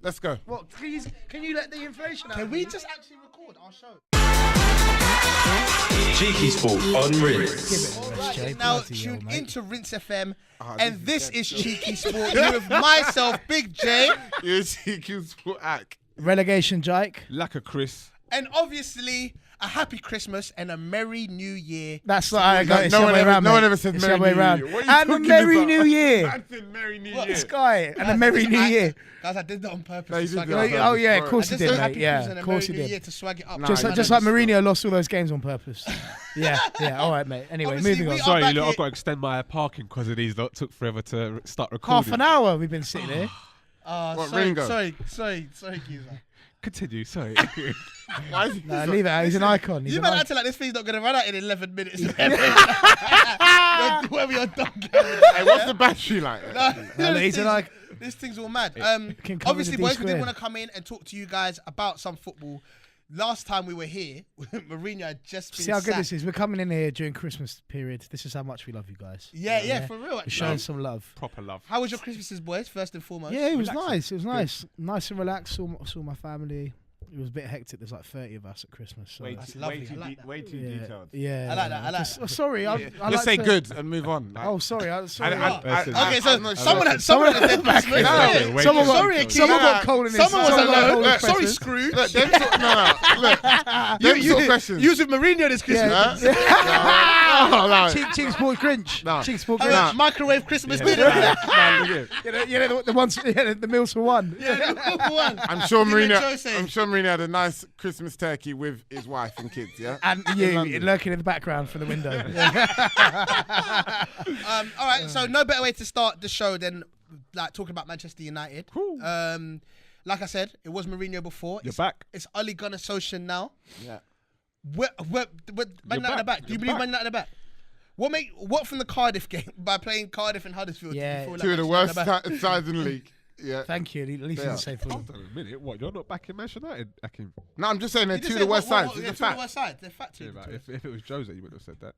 let's go. What? Please, can you let the inflation out? Can we just actually record our show? CheekySport on Rinse. Right, now tune into Rinse FM, and this is Cheeky Sport. You with myself, Big J. You're CheekySport Ak. Relegation, Jaik. Lacquer Chris. And obviously, a happy Christmas and a Merry New Year. That's what I got. No one ever said Merry New Year. What are you And a Merry New Year. I said Merry New Year. This guy. And a Merry New Year. Guys, I did that on purpose. No, you to did swag that it on up. purpose. Oh, yeah, of Bro. course I he just did, said mate. happy Yeah, Christmas and of a course he Merry New Year did. to swag it up. Nah, Just like Mourinho lost all those games on purpose. Yeah, all right, mate. Anyway, Obviously, moving on. we are Sorry, back look, here. I've got to extend my parking because of these that took forever to start recording. Half an hour we've been sitting here. What, sorry, Ringo? sorry, Geezer. Continue, sorry. Why is he Nah, leave it out. He's an icon. He's You an man icon. acting like this thing's not going to run out in 11 minutes. Whoever you're done. Hey, what's the battery like? No, he's an icon. This thing's all mad. can cover Obviously, the boys, we did D-squared. want to come in and talk to you guys about some football. Last time we were here, Mourinho had just been See how good sacked. this is. We're coming in here during Christmas period. This is how much we love you guys. Yeah, for real. We're showing some love. Proper love. How was your Christmases, boys? First and foremost. Yeah, it was Relaxing. nice. It was nice. Nice and relaxed. Saw my family. It was a bit hectic. There's like 30 of us at Christmas. So That's lovely. I like that. Way too yeah, detailed. yeah. I like that, I like that. Sorry, I Let's like say to- good and move on. Like, Oh, sorry. Sorry. Okay, so I'm not someone sure. had said back Christmas. in. Yeah. Wait, Someone Sorry, got, Akeem. someone got cold in his. Someone was got cold alone. in his Sorry, presence. Scrooge. Look, them sort, look, them sort of questions. You was with Mourinho this Christmas. Oh, like, CheekySport Grinch. No. CheekySport Oh, Grinch. microwave Christmas dinner. You know the ones. Yeah, the meals for one. I'm sure What did Joe Mourinho. say? I'm sure Mourinho had a nice Christmas turkey with his wife and kids. Yeah. And In you London. lurking in the background from the window. All right, so no better way to start the show than like talking about Manchester United. Like I said, it was Mourinho before. You're back. It's Ole Gunnar Solskjaer now. Yeah. Man United at the back. Do you believe Man United at the back? What from the Cardiff game by playing Cardiff and Huddersfield? Yeah. do you feel like Two of the Man worst United at the back? sides in the league. Yeah. Thank you. At least Yeah. he's a safe for Hold on a minute. What? You're not back in Manchester United, Akeem? No, I'm just saying they're You two just of the said worst sides. yeah, It's two a of the fact. worst sides. They're fact. Yeah, right. If it was Jose, you wouldn't have said that.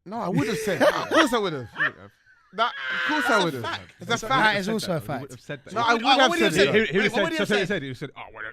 No, I would have said. Of course I would have. Of course I would have. It's a That fact. is also a You fact. would have said that. No, I would what have would you said say? that. He would have Wait, what would said, he so have he would have said, oh, well,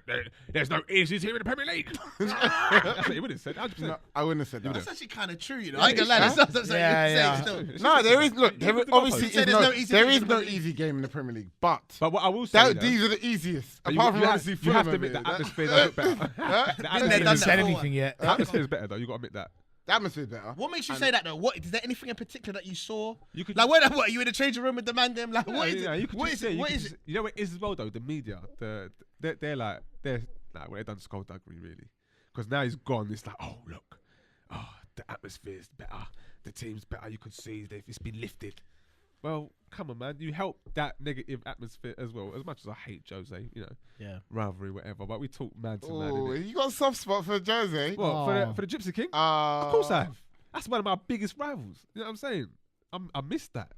there's no easies here in the Premier League. That's what he would have said. 100%. No, I wouldn't have said that. That's actually kind of true, you know. I ain't gonna lie. That's not something Yeah, you say yeah. still. No, there is. Look, there Look at the obviously goalpost. Say is there's no easy no. There game is in the no Premier League. easy game in the Premier League, but But what I will say, these are the easiest. you, Apart from you obviously have, you have to Fulham admit and the that. atmosphere is a bit better. The Been there, atmosphere done Hasn't that said before. anything yet. the atmosphere is better, though. You got to admit that. The atmosphere is better. What makes you say that though? What is there anything in particular that you saw? You could Like what? You in the changing room with the man? Them like what is yeah, it? you could What just is say, it? What is it? You know what it is as well though. The media, they're like when they done skullduggery really, because now he's gone. It's like, oh look, the atmosphere's better, the team's better. You can see it's been lifted. Well, come on, man. You help that negative atmosphere as well. As much as I hate Jose, Yeah. rivalry, whatever. But we talk man to man. Oh, innit? you got a soft spot for Jose. What for the Gypsy King? Of course I have. That's one of my biggest rivals. You know what I'm saying? I miss that.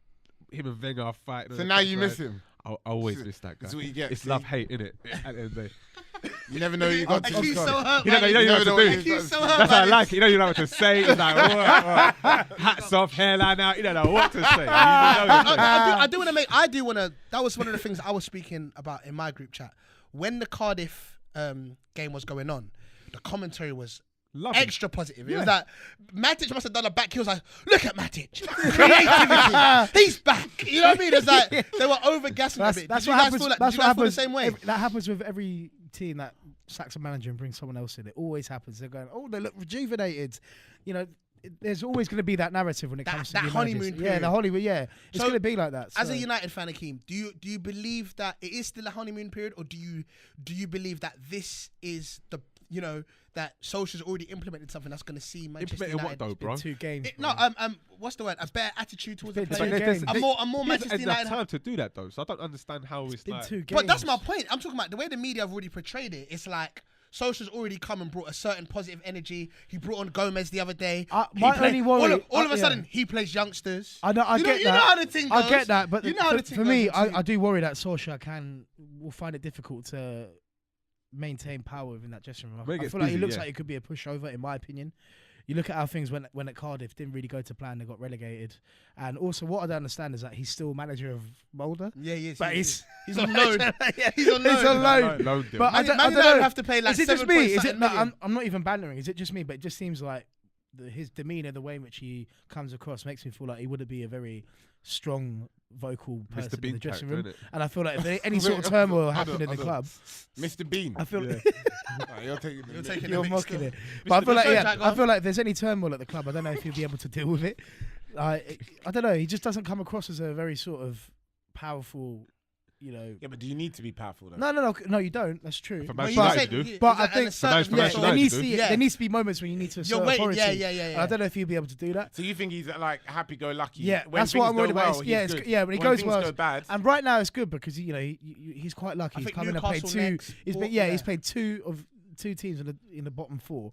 Him and Wenger fighting. So now you miss him. I always miss that guy. That's what you get, It's see? love hate, innit? At the end of the day. You never know you got. He's so hurt. You don't know, you know what to do. He's so hurt. That's how I like it. You know what to say. It's like, hats off, hairline out. You don't know what to say. I do want to. That was one of the things I was speaking about in my group chat when the Cardiff game was going on. The commentary was Love him. extra positive. It was like Matic must have done a back. He was like, "Look at Matic, creativity. He's back." You know what I mean? It's like they were over gassing a bit. That's Did what you guys happens. feel like? That's Did you what guys feel the happens. same way? That happens with every team that sacks a manager and brings someone else in. It always happens. They're going, oh, they look rejuvenated. You know, there's always going to be that narrative when it comes to that new honeymoon managers. period. Yeah, the honeymoon. Yeah, it's So, going to be like that. As so. a United fan, Akeem, do you believe that it is still a honeymoon period, or do you believe that this is the that Solskjaer's already implemented something that's going to see Manchester Implemented United? what though, bro? 2 games. What's the word? A better attitude towards the It's been players. 2 games. A more He Manchester hasn't enough United. time to do that though, so I don't understand how it's Been like. 2 games. But that's my point. I'm talking about the way the media have already portrayed it. It's like Solskjaer's already come and brought a certain positive energy. He brought on Gomez the other day. My only worry- all of a yeah. sudden, he plays youngsters. I know. I get that. You know how the thing goes. I get that, but you know how the thing for goes me, with teams. I do worry that Solskjaer will find it difficult to maintain power within that dressing room. When it I gets feel like he busy, looks yeah. like he could be a pushover, in my opinion. You look at how things went at Cardiff, didn't really go to plan. They got relegated, and also what I don't understand is that he's still manager of Mulder. Yeah, he is. But he's on loan. Yeah, He's on loan. He's on loan. Loaned him. But I don't Man know. United have to pay like Is it just 7 me? point Is it? something No, million. I'm not even bantering. Is it just me? But it just seems like his demeanour, the way in which he comes across, makes me feel like he wouldn't be a very strong, vocal person Mr. in the Bean dressing character, room. innit? And I feel like if there any sort of turmoil Hold happened on, in the hold on. club, Mr. Bean. I feel You're taking the You're taking you're the mix mocking still. it. But I feel like, Sorry, yeah, Jaik, go I on. feel like if there's any turmoil at the club, I don't know if he'll be able to deal with it. I don't know. He just doesn't come across as a very sort of powerful, you know. Yeah, but do you need to be powerful though? No, you don't. That's true. For Well, Man you United said- do. yeah, But I an think- assertive For Man Yeah, national- United there needs do. to Yeah. there needs to be moments when you need to assert You're waiting. authority. Yeah. And I don't know if he'll be able to do that. So you think he's like happy-go-lucky? Yeah, when that's what things I'm worried go about. well, It's- he's yeah, it's- good. yeah, when he when goes things well, go bad, And right now it's good because he's quite lucky. I He's think come in and played Newcastle two. next, He's or- been yeah. he's played two teams in the bottom 4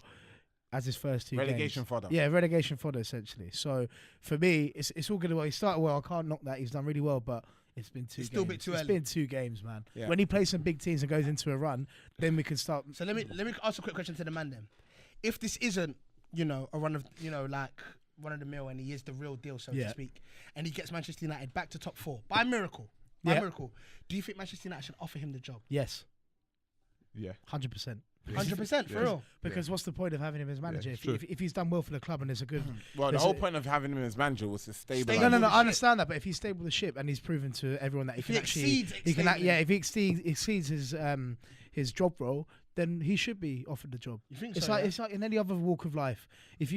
as his first 2 relegation games. fodder. Yeah, relegation fodder essentially. So for me, it's all good. Well, he started well. I can't knock that. He's done really well, but it's been 2 games. It's still a bit too It's early. been 2 games, man. Yeah. When he plays some big teams and goes into a run, then we can start. So let me ask a quick question to the man then. If this isn't, a run of, like run of the mill, and he is the real deal, so Yeah. to speak, and he gets Manchester United back to top 4 by miracle, Yeah. do you think Manchester United should offer him the job? Yes, Yeah. 100%. 100% for real. Because what's the point of having him as manager true. if he's done well for the club and there's a good. Well, the there's whole a- point of having him as manager was to stabilize. No, Stable I ship. understand that, but if he's stable the ship and he's proven to everyone that he If can he actually, exceeds he can, stable. if he exceeds his job role, then he should be offered the job. You think It's so? like yeah? it's like in any other walk of life. If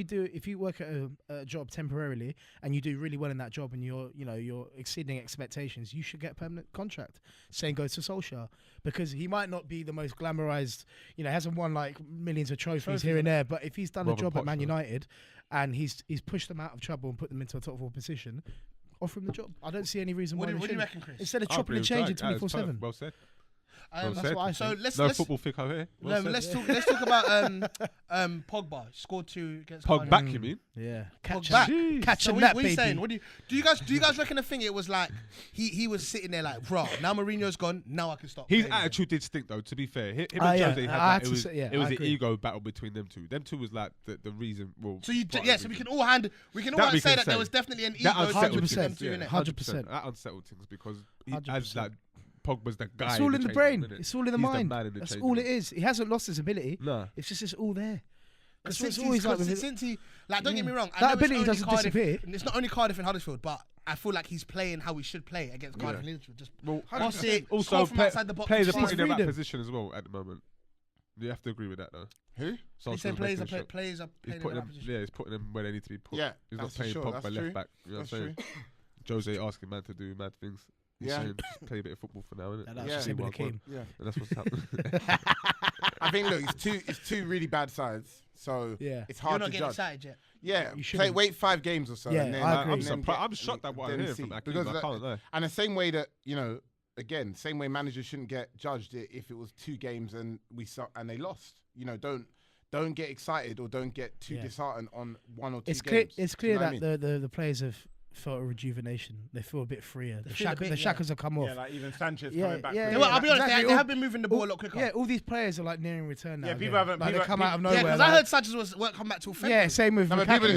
you work at a job temporarily and you do really well in that job and you're exceeding expectations, you should get a permanent contract. Same goes to Solskjaer, because he might not be the most glamorized, hasn't won like millions of trophies here and there, but if he's done a Robin job at Potts, Man though. United and he's pushed them out of trouble and put them into a top 4 position, offer him the job. I don't see any reason What why do they you shouldn't. reckon, Chris? Instead of I chopping agree and with changing Jaik. That is 24/7. Well said. That's said. what I So think. let's No let's football fickle here. no, Well let's said. talk about Pogba scored 2 against Pog Cardiff. back, you mean? Yeah, Pog catch back. him, catch So him what, that what are you baby. saying? What do you guys reckon the thing? It was like he was sitting there like, bro, now Mourinho's gone, now I can stop. His playing again." attitude did stink though. To be fair, him Ah, and yeah. Jose had I that. had It to was say- yeah, it was I an agree. ego battle between them two. Them two was like the reason. Well, So you part of yeah, the so we reason. can all That we say can that there say. was definitely an ego That unsettled between them 100%, two, yeah, innit? 100%. That unsettled things because he, 100%. as like Pogba's the guy. It's all in the change brain. room, innit? It's all in the He's mind. man in the That's change all room. it is. He hasn't lost his ability. Nah. It's just all there. That's what Since it's always like with it. since he don't get me wrong, I That know it's ability only doesn't Cardiff, disappear. and it's not only Cardiff and Huddersfield, but I feel like he's playing how he should play against Cardiff and Liverpool. Just Well, boss it, also score from outside the box. players are it's fine. put in the right freedom. position as well at the moment. You have to agree with that though. Who? He's saying Solskjaer's players making are sure- playing He's in the putting right them, position. yeah, he's putting them where they need to be put. Yeah, He's not that's for playing sure, Pogba that's left true. back. You know what That's I'm saying? Jose asking man to do mad things. He's Yeah. saying just play a bit of football for now, innit? And that's Yeah. just him with One, Akeem. Yeah. And that's what's happening. I think look, it's two really bad sides, so Yeah. it's You're hard not to getting judge. excited yet. Yeah, You shouldn't. wait 5 games or so. Yeah, and then, I agree. and then get- I'm shocked at what I'm then hearing see. from Akeem. Because I can't lie. and the same way that again, same way managers shouldn't get judged if it was 2 games and and they lost. Don't get excited or don't get too Yeah. disheartened on 1 or 2 It's clear. games. It's Do you clear know that what I mean? the players have felt a rejuvenation. They feel a bit freer. The feel a bit, yeah. shackles have come off. Yeah, like even Sanchez Yeah, coming back. yeah, from Yeah, the- well, I'll be honest, exactly. they have been moving the ball a lot quicker. Yeah, all these players are like nearing return now. Yeah, people again. haven't- Like, they people- come out of people- Yeah, nowhere. because like, I heard Sanchez won't come back till February. yeah, same with No, but Lukaku. people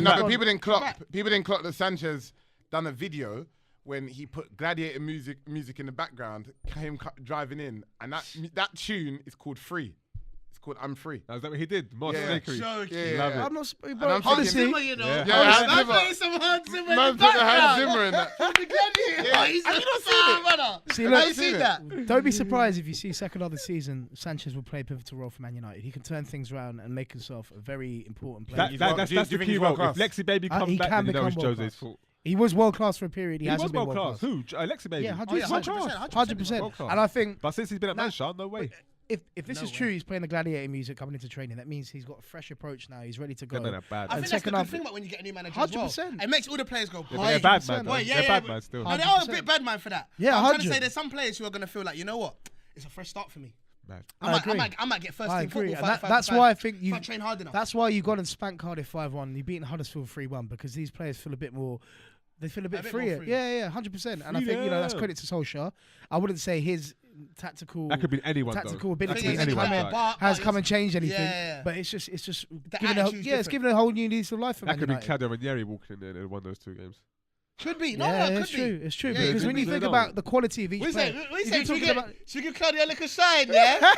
Like, didn't clock that Sanchez done a video when he put gladiator music in the background, him driving in, and that tune is called Free. It's called I'm Free. Is that what he did? More Yeah. snakery. Joking. Love it. I'm not. I'm But thinking- honestly, Zimmer, you know. Yeah. Yeah, Hans Man Zimmer. playing some Hans Zimmer in Man the put the Hans background. Zimmer in that. From the Gladiator. Yeah. He's Have a you not star, seen it? brother. See, Have look- you seen that? don't be surprised if you see second half of the season, Sanchez will play a pivotal role for Man United. He can turn things around and make himself a very important player. That's Do you the think key he's role. world If Lexi Baby he comes back, can then you know become it's world Jose's class. fault. He was world class for a period. He He was hasn't been world class. Who? Lexi Baby. Yeah, Oh, 100%. yeah, 100%. 100%. World class. And I think But since he's been at Nah, Manchester, no way. if this No is true, he's playing the gladiator music coming into training. That means he's got a fresh approach now. He's ready to go. Them men are bad. I And think that's the second good half- thing about when you get a new manager as well. 100%. It makes all the players go, Yeah, but boy. they're bad man. though. Boy, yeah, They're yeah, bad but- man still. No, they are a 100%. bit bad man for that. Yeah, I'm trying to 100. say there's some players who are going to feel like, you know what? It's a fresh start for me. Bad. I agree. I might get first I team agree. football. And that's why I think you. If I train hard enough. That's why you got and spanked Cardiff 5-1. You beaten Huddersfield 3-1 because these players feel a bit more. They feel a bit bit more freer. free. Yeah, 100%. And I think that's Freedom. credit to Solskjaer. I wouldn't say his tactical. That could be anyone. Tactical though. ability That could be has anyone, come though. has come and changed anything. Yeah. But it's just The given attitude's it's different. given a whole new lease of life for That Man could be United. Claudio Ranieri walking in there and won those 2 games. Could be. No, Yeah, no, it's could be. true. It's true Yeah, it because could when you be. think No. about the quality of each We player, say, if you're should we talking about- give Claudio a little shine, yeah?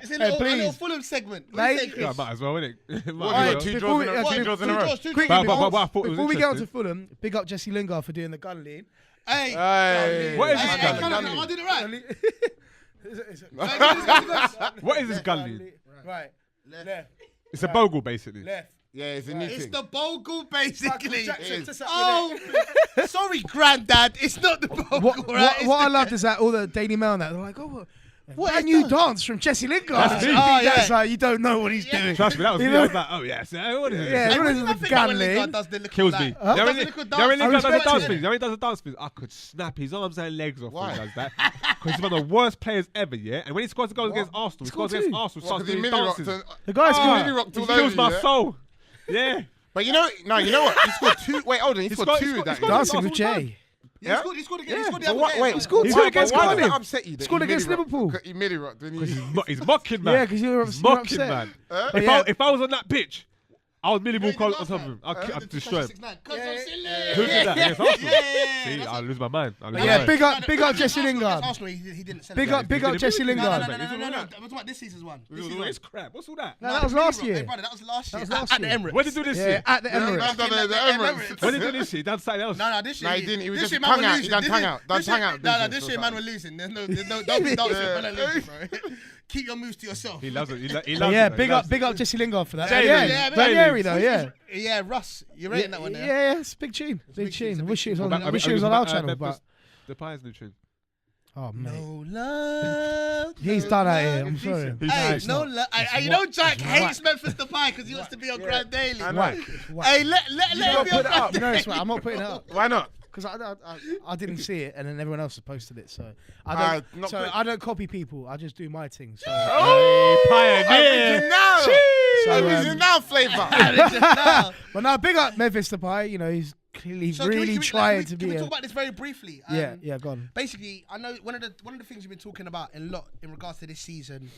It's a little please. Fulham segment. What Mate. do you say, Chris? Yeah, might as well, innit? What, Alright, you got 2 before draws we- in a row? okay, 2 draws in a Two row. draws, two Quickly, draws. But I thought it was before we get on to interesting. Fulham, big up Jesse Lingard for doing the gun lean. Hey, Hey, What is hey, this hey, gun come on, lean? I did it right. What is this gun lean? Right. Left. It's a bogle, basically. Left. Yeah, it's a new It's thing. the bogle, basically. Jackson, is. Oh, sorry, Granddad. It's not the bogle, What right? I loved is that all the Daily Mail and that they're like, oh, what is a new that? dance from Jesse Lingard. That's me. Oh, That's yeah. like you don't know what he's doing. Trust me, that was You me. know- I was like, oh yes, what is it? Yeah, Hey, what what is do you the think gun when Lingard lean? does the little Kills like, me. does Now the when little Lingard does the dance? dance thing, now when he does the dance thing, I could snap his arms and legs off when he does that. Because he's one of the worst players ever, yeah? And when he scores the goals against Arsenal, he scores scored against two. Arsenal, What, starts 'cause he doing mini rocked dances. The guy's he good. mini rocked He all kills over my you, yeah? soul. Yeah. But you know what? He scored 2. Wait, hold on. He scored 2 with that. scored- game. Dancing with Arsenal Jay. Yeah, he scored again. He scored the But other what, day. wait, He scored why- two but against why does Cardiff. that upset you? that Scored he against mini rocked? Liverpool. He mini rocked. Didn't he? He's mocking, man. Yeah, because you're He's you're mocking, upset. man. But yeah, If I was on that pitch, I would Millie did walk on last top of time. him. I'd destroy him. Cause I'm silly. Who did that? Against Arsenal? Yeah. See, I'll lose my mind. I'll lose But my yeah, mind. big up Jesse Lingard. Arsenal, he didn't sell Big up Jesse No, Lingard. I'm talking about this season's one. This season's one. It's crap. What's all that? No, that was last year. Hey, brother, that was last year. was last At the year. Emirates. When did he do this Yeah, year? at the Yeah, Emirates. I've done it at the Emirates. When did he do this year? He done something else. No, this year. No, he didn't. He was this just year, man, tongue we're out. He losing. done This tongue year- out. Done this tongue year- out No, business this or year, man, we're something. losing. Don't be dancing, man, are losing, bro. Keep your moves to yourself. He loves it. He But loves yeah, it. big up Jesse Lingard for that. Jay Yeah, Lee. Yeah, Ranieri though, yeah. Yeah, Russ, you're rating that one there. Yeah, it's a big tune. Big big tune, tune. it's a I big wish it was tune. on. I wish it was on our channel, but The Pies new tune. oh mate, No love. he's no done out love. here. I'm sorry. Hey, it's no not. love. It's You know, whack. Jack It's hates whack. Memphis Depay because he wants to be on Grand Daily. I know. Whack. It's whack. Hey, let You him don't be on put it up. Grand No, it's Daily. whack. I'm not putting it up Why not? because I didn't see it, and then everyone else has posted it. So I don't. not So put- I don't copy people. I just do my thing. So Hey, Pioneer. Original. So, Original flavour. Now, but now big up Memphis Depay. You know he's clearly so can really we, trying to can be. we a, talk about this very briefly? yeah, go on. Basically, I know one of the things we've been talking about a lot in regards to this season,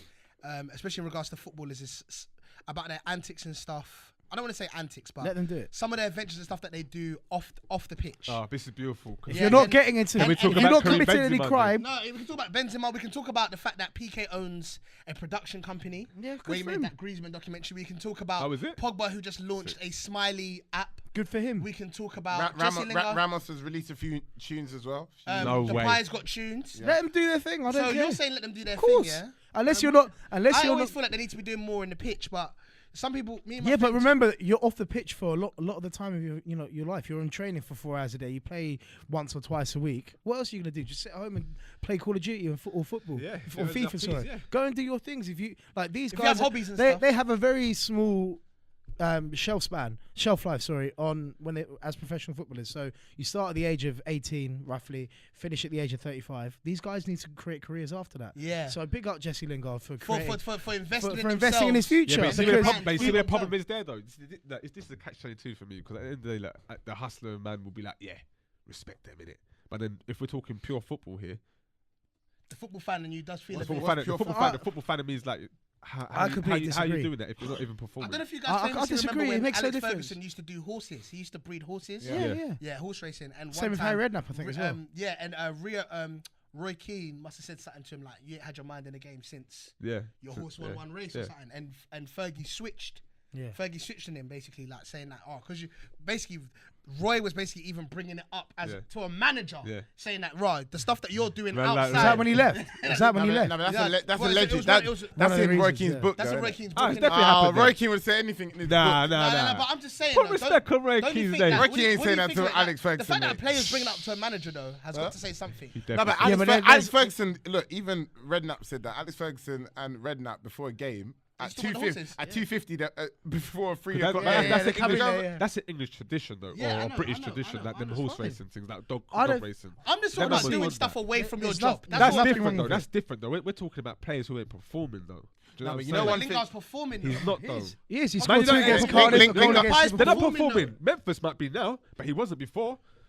especially in regards to footballers, is about their antics and stuff. I don't want to say antics, but Let them do it. some of their adventures and stuff that they do off the pitch. Oh, this is beautiful. If Yeah, you're not and- getting into, and we if talk you're about not Karim committing any Benzema, crime, No, we can talk about Benzema. We can talk about the fact that PK owns a production company. Yeah, good where he for made him. that Griezmann documentary. We can talk about Oh, is it? Pogba, who just launched a Smiley app. good for him. We can talk about Jesse Lingard. Ramos has released a few tunes as well. No the way. Pies got tunes. Let them do their thing. I don't So care. you're saying let them do their Of thing, course. yeah? Unless you're not, I always feel like they need to be doing more in the pitch, but some people, me and my yeah, but friends- remember, you're off the pitch for a lot of the time of your life. You're in training for 4 hours a day. You play once or twice a week. What else are you gonna do? Just sit at home and play Call of Duty or football? Yeah, or yeah, FIFA. please, Sorry, yeah. go and do your things. If you like these If you guys, have hobbies and they stuff. they have a very small shelf life. Sorry, on when they as professional footballers. So you start at the age of 18, roughly, finish at the age of 35. These guys need to create careers after that. Yeah. So big up Jesse Lingard for for creating, investing for in investing in his themselves. future. Yeah, but you see because where the problem is there, though. This is the catch-22 for me, because at the end of the day, like, the hustler man will be like, yeah, respect them, innit? But then if we're talking pure football here, The football fan in you does feel a the bit. football fan of me is like, I completely how you disagree. doing that if you're not even I performing? don't know if you I guys famously disagree, remember it when makes no Alex difference. Ferguson used to do horses. He used to breed horses. yeah. Horse racing. And Same one with time, Harry Redknapp, I think, as well. Yeah, and Roy Keane must have said something to him like, "You ain't had your mind in the game since Yeah. your horse won one race yeah. or something." And Fergie switched. Yeah. Fergie switched on him, basically like saying that, because you basically Roy was basically even bringing it up as Yeah. to a manager, Yeah. saying that, right, the stuff that you're doing Man, like- outside. Is that when he left? Is that when he left? No, but Yeah. that's Well, a it legend. was That- one- it was- That's one of the in Roy reasons, Keane's yeah. book. That's though, what Roy innit? Keane's Oh, book. it's innit? definitely happened. Roy there. Keane would say anything in his Nah, book. nah. But I'm just saying. Put though, respect on Roy don't you Keane's think name. that- Roy what Keane do you- ain't what do saying you that think to of it? Alex The fact Ferguson, that a mate. player's bringing up to a manager though has got to say something. He Yeah, definitely- but Alex there's- Ferguson, look, even Redknapp said that. Alex Ferguson and Redknapp before a game at Used to win 250, horses, at yeah. 250 before 3 That- o'clock. that- that's they an come in English- there, yeah. That's an English tradition, though, Yeah, I or know, a British I know, tradition, I know, like them I horse understand. racing things, like dog I don't- racing. I'm just talking Them about man doing want stuff that. away from your There's job. nothing- That's nothing different, wrong though. with That's different, though. We're talking about players who ain't performing, though. Do you know but what you I'm know saying? one Lingard's performing. He's not, though. He is. He Man, scored you 2 don't- against Lingard- Cardiff. Lingard- a goal Lingard- against Pies Liverpool. They're not performing, performing. Memphis might be now, but he wasn't before.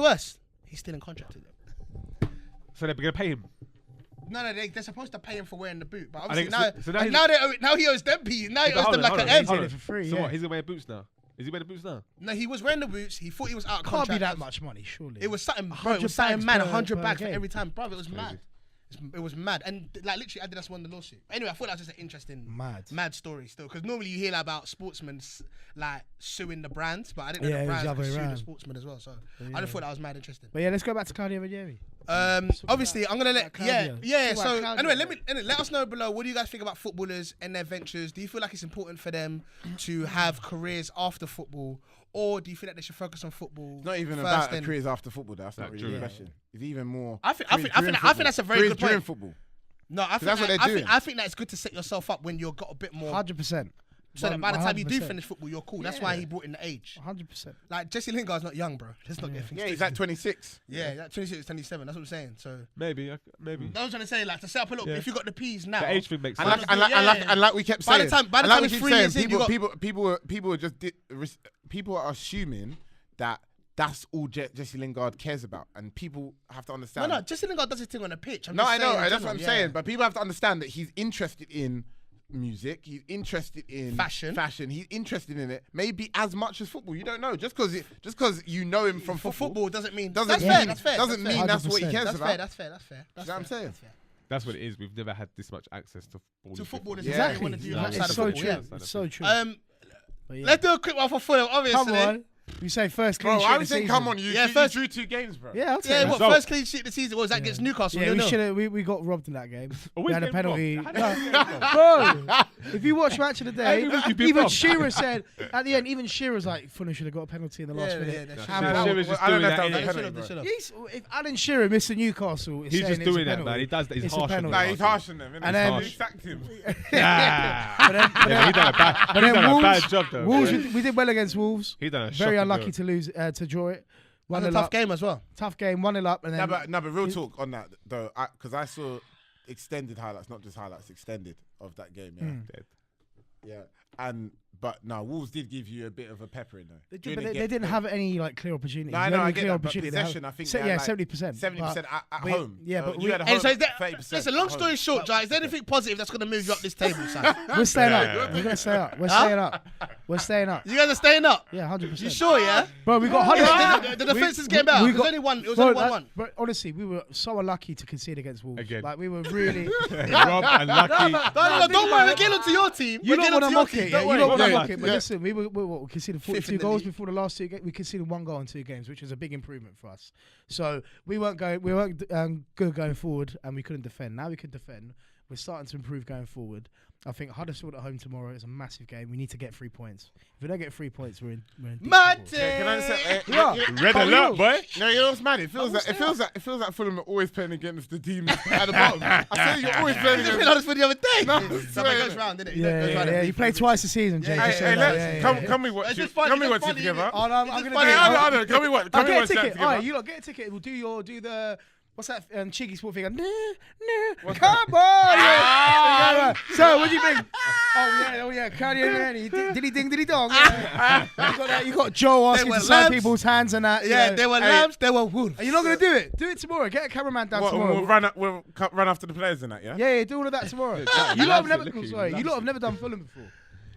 to us. He's still in contract with them. So they're gonna pay him. No, they're supposed to pay him for wearing the boot, but I think obviously so now he owes them P. Now he owes them like an M. He's doing it for free. So yeah. what? He's wearing boots now. Is he wearing the boots now? No, he was wearing the boots. He thought he was out of Can't contract. be that much money, surely. It was something, bro. It 100 was something bags mad. per- 100 per bags for game. every time, bro. It was mad. It was mad, and like literally, Adidas won the lawsuit. Anyway, I thought that was just an interesting, mad story still, because normally you hear about sportsmen like suing the brands, but I didn't know Yeah, the it was brands the other could way sue the around. sportsman as well. So I just thought that was mad interesting. But yeah, let's go back to Claudio Ranieri. Obviously, I'm gonna let Claudio. yeah. Talk So about anyway, Claudio. let us know below. What do you guys think about footballers and their ventures? Do you feel like it's important for them to have careers after football, or do you feel like they should focus on football? It's not even first about and- careers after football. That's not really the during. question. It's even more. I think careers during football. that's a very Careers good during point. football. No, I think that's what they're doing. I think that it's good to set yourself up when you've got a bit more. 100%. So that by the time you do 100%. finish football, you're cool. That's why he brought in the age. 100%. Like Jesse Lingard's not young, bro. Let's not get things. Yeah, he's twisted. at 26. Yeah, like 26, 27. That's what I'm saying. So Maybe. I was trying to say, like, to set up a little. Yeah. If you got the P's now, The age thing makes And sense. like we kept By saying, the time and like we it's keep 3 saying, years in, you people are just people are assuming that that's all Jesse Lingard cares about, and people have to understand. No, Jesse Lingard does his thing on the pitch. I'm No, just I know. saying in That's what general, I'm yeah. saying. But people have to understand that he's interested in music. He's interested in Fashion. He's interested in it. Maybe as much as football. You don't know. Just because you know him from For football football doesn't mean doesn't that's mean fair. That's fair. doesn't that's mean fair. that's what he 100%. cares That's about. fair. That's fair. That's fair. That's what I'm fair. saying? That's fair. That's what it is. We've never had this much access to To footballers, Yeah. exactly. Exactly. Want to do Yeah. outside It's of so football. true. Yeah. It's so true. But yeah. Let's do a quick one for Fulham. Obviously. Come on. You say first clean Bro, sheet I of the was saying, season. come on, you drew 2 games, bro. Yeah, I'll take Yeah, that. what So- first clean sheet of the season was that against Newcastle? Yeah, we 0-0. should have. We got robbed in that game. Oh, We we had a came penalty. robbed. Bro, if you watch Match of the Day, Hey, we've been even robbed. Shearer said at the end. Even Shearer's like, Fulham should have got a penalty in the last Yeah, minute. they should How have. about- Shearer's just I don't doing know if that. that was a innit? They penalty, should bro. have. If Alan Shearer missed Newcastle, it's He's saying just it's a doing that, penalty. man. He does that. He's It's a harsh on penalty. them. Nah, he's harsh on them. And then- he sacked him. Yeah. But then He done a bad. but then He done a Wolves- bad job though. Wolves, bro. we did well against Wolves. He done a Very shocking unlucky job. to lose, to draw it. That's a 1-0 tough up. game as well. Tough game, 1-0 up, and then No, but real talk on that though, because I saw extended highlights, not just highlights, extended of that game. Yeah, Dead. yeah, but no, Wolves did give you a bit of a pepper in there. They did, During but the they game. didn't have any like clear opportunities. No, I The know, only I get clear that, but opportunity they had- possession, I think Se- they had yeah, like 70%. 70% at we- home. yeah, but you we- had a And home, so is that, 30% listen, long at story home. short, Jaik, is there anything positive that's going to move you up this table, Sam? We're staying up. We're gonna stay up. We're staying up. We're staying up. You guys are staying up? Yeah, 100%. You sure, yeah? Bro, we got 100. The defense is getting better. we It was got- only one. It was Bro, only 1-1. But honestly, we were so unlucky to concede against Wolves. Again. Like we were really. Rob and Lucky. Don't worry, we're getting onto your team. You don't want to mock it. Yeah, you don't want to Yeah, mock it. But yeah. listen, we conceded 42 in the goals league. before the last 2 games. We conceded 1 goal in 2 games, which is a big improvement for us. So we weren't good going forward, and we couldn't defend. Now we can defend. We're starting to improve going forward. I think Huddersfield at home tomorrow is a massive game. We need to get 3 points. If we don't get 3 points, we're in deep Martin! trouble. Can I just say, Yeah. Red alert, boy. No, you know what's mad? It feels like Fulham are always playing against the teams at the bottom. I say you're always playing I just against. been honest with the other day. No, So it goes round, didn't it? Yeah. You play twice a season, Jay. Yeah, just Hey, so hey, you know. let's Yeah, yeah, yeah. come we watch It's it. just funny, Come we it's watch it funny, together. innit? Oh, no, I'm It's gonna funny. do it. I know. Come we watch I'll get a that ticket. together. All right, you lot get a ticket. We'll do the what's that cheeky sport thing? Come on! Yeah. So, what do you think? Oh yeah, Cardi and Diddy ding, diddy dong. Yeah. You got Joe asking were to sign lambs. people's hands and that. Yeah, you know. there were Hey. lambs, there were wolves. Are you not gonna do it? Do it tomorrow. Get a cameraman down tomorrow. We'll run after the players in that, yeah? Yeah, do all of that tomorrow. Jack, You lot have loves never. it, look at you, Sorry, you loves lot it. have never done Fulham before.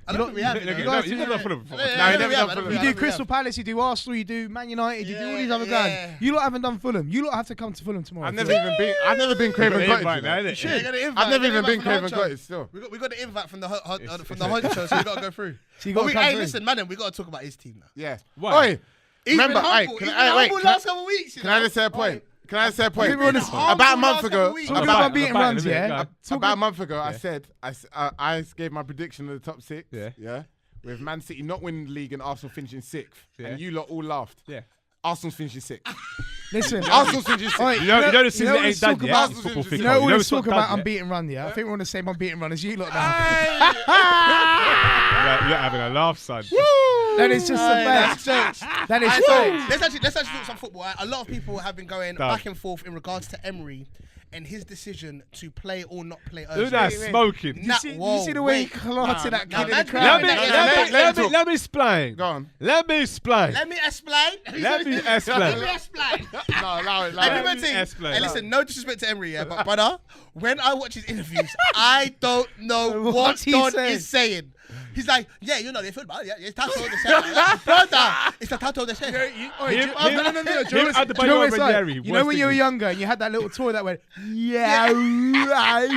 I don't think we have. Look, You look, know. look, you've never Fulham before. Yeah, No, yeah, he never yeah, done yeah, Fulham. yeah, You do yeah. Crystal Palace, you do Arsenal, you do Man United, you do all these other Yeah. guys. You lot haven't done Fulham. You lot have to come to Fulham tomorrow. I've never been Craven Got the Cottage. invite you now, know. innit? Yeah, you got the invite. I've never You got even the been invite from Craven the honcho. Cottage still. We got the invite from the honcho, so we got to go through. So you But gotta we, come hey, through. listen, man, we got to talk about his team now. Yeah. Why? Oi, He's remember, been humble. can He's I- been wait, humble can I- last couple of weeks. Can I just say a point? Can I say a point? People on this- About a month ago, Talking About- about beating about runs, it, yeah. go on. about a month ago, I said I gave my prediction of the top 6. Yeah. With Man City not winning the league and Arsenal finishing 6th, Yeah. and you lot all laughed. Yeah. Arsenal's finishing 6th. Listen, Arsenal's finishing 6th. Oi, You know the season what ain't let's done talk yet. about- It's football You fickle. You know all it's this talk not about done yet. unbeaten run, yeah? I think we're on the same unbeaten run as you lot now. You're having a laugh, son. That is just the best. That is So so. let's actually talk some football. A lot of people have been going Done. back and forth in regards to Emery and his decision to play or not play Look Ozil. at that smoking. You see the way he clotted that kid in the man, crowd? Let me explain. Go on. Let me explain. Let me explain. Let me explain. Let me explain. No, allow it. Let me explain. Hey, listen, no disrespect to Emery, yeah, but brother, when I watch his interviews, I don't know what What's he Don saying? is saying. He's like, yeah, you know, they football, yeah, it's Tato de Shea. Brother, it's the Tato de Shea. No, Him and the You know what it's like? Ranieri, You know when you were worst younger and you had that little toy that went, yeah, Brother,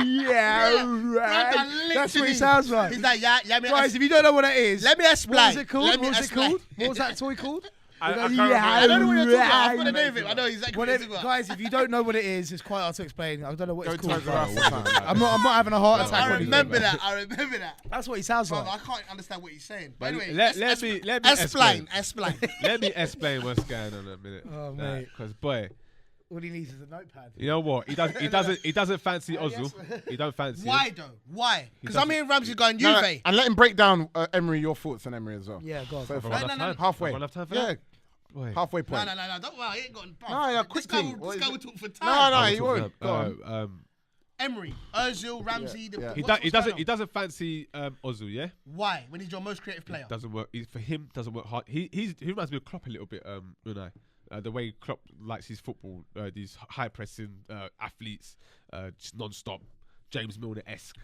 That's what literally. it sounds like. He's like, yeah, me Guys, if you don't know what that is, let me explain. what was it called? Let me What was it explain. called? What was that toy called? I can't Yeah, remember. I don't know what you're talking about. I've got the name of it. I know exactly what you're talking about. Guys, if you don't know what it is, it's quite hard to explain. I don't know what it's Go called. to us. I'm not having a heart Bro, attack. I or anything. remember that. I remember that. That's what he sounds Bro, like. I can't understand what he's saying. But But anyway, let me explain. Explain. Let me explain what's going on in a minute. Oh, mate. Because boy, All he needs is a notepad. you know what? He doesn't fancy Ozil. He don't fancy. Why him. though? Why? Because doesn't- I'm hearing Ramsey going No, Juve. and let him break down Emery, your thoughts on Emery as well. Yeah, go on. So go far. on. Everyone no, have time? Halfway. Everyone have time for Yeah, that? Boy. halfway No, point. no. Don't worry. He ain't got. No, yeah, quick thing. This What guy is will it? talk for No, time. no, I he was won't. talking Go on. Emery, Ozil, Ramsey. Yeah. He what's going on? doesn't fancy Ozil, yeah. Why? When he's your most creative player. Doesn't work. For him, doesn't work hard. He reminds me of Klopp a little bit. Unai. The way Klopp likes his football, these high pressing athletes, just non-stop, James Milner-esque,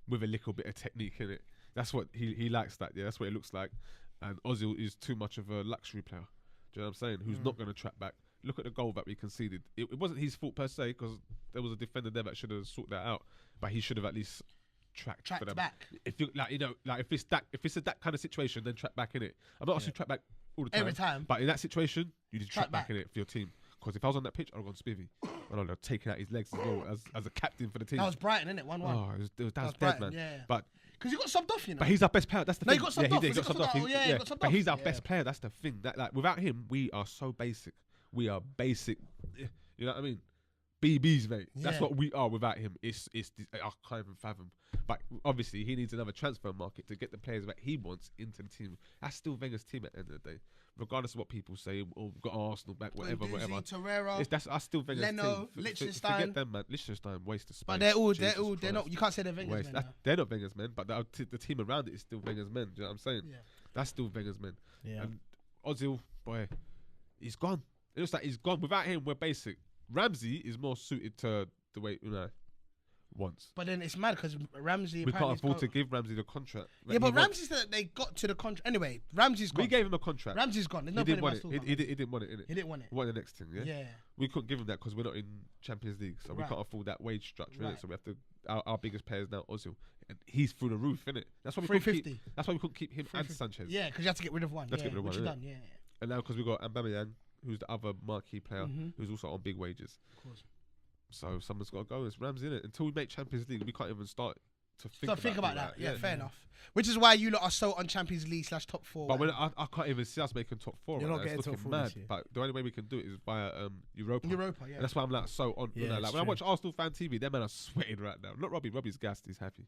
with a little bit of technique in it. That's what he likes. That yeah, that's what it looks like. And Ozil is too much of a luxury player. Do you know what I'm saying? Who's not going to track back? Look at the goal that we conceded. It wasn't his fault per se because there was a defender there that should have sorted that out. But he should have at least tracked for them. back. If you if it's that kind of situation, then track back in it. I'm not asking track back all the time. Every time. But in that situation, you need to track back back. in it for your team. Because if I was on that pitch, I'd have gone spivvy. And I'd have taken out his legs as well as a captain for the team. That was Brighton, innit? 1-1. Oh, that was dead, Brighton, man. yeah. But Because he got subbed off, you know. but he's our best player. That's the No, he thing. got subbed yeah, off. he did. Was Got he subbed off. subbed off? Yeah, he got subbed But off. he's our Yeah. best player. That's the thing. Like without him, we are so basic. We are basic. You know what I mean? BBs, mate. That's Yeah. what we are without him. I can't even fathom. But obviously, he needs another transfer market to get the players that he wants into the team. That's still Wenger's team at the end of the day, regardless of what people say. Or we've got Arsenal back, whatever. Torreira. That's still Wenger's Leno, team. Liechtenstein. Forget them, man. Liechtenstein, waste of space. But they're Jesus not. Christ. You can't say they're Wenger's Waste. men. They're not Wenger's men, but the team around it is still Wenger's men. Do you know what I'm saying? Yeah. That's still Wenger's men. Yeah. And Ozil, boy, he's gone. It looks like he's gone. Without him, we're basic. Ramsey is more suited to the way wants. But then it's mad because Ramsey. We can't apparently afford is to give Ramsey the contract. that Yeah, he but wants. Ramsey's that they got to the contract. Anyway, Ramsey's gone. We gave him a contract. Ramsey's gone. There's no He didn't point want in it. us He talking didn't want it, innit? He didn't want it. What the next thing, yeah? Yeah. We couldn't give him that because we're not in Champions League, so we Right. can't afford that wage structure, Right. innit? So we have to. Our biggest player is now Ozil, and he's through the roof, innit? That's why we couldn't 350. keep. That's why we couldn't keep him and 350. Sanchez. Yeah, because you have to get rid of one. Let's yeah, get rid of which one, you innit? done. Yeah. And now because we got Aubameyang, who's the other marquee player, Mhm. who's also on big wages. Of course. So someone's got to go. It's Ramsey, innit? Until we make Champions League, we can't even start to think So about think about all that. Yeah, fair enough. Which is why you lot are so on Champions League / top 4. But when I can't even see us making top 4. You're Right not now. getting It's top looking 4 this mad. year. But the only way we can do it is via Europa. Europa, yeah. And that's why I'm like so on. Yeah, like it's when I true. watch Arsenal fan TV, them men are sweating right now. Not Robbie. Robbie's gassed. He's happy.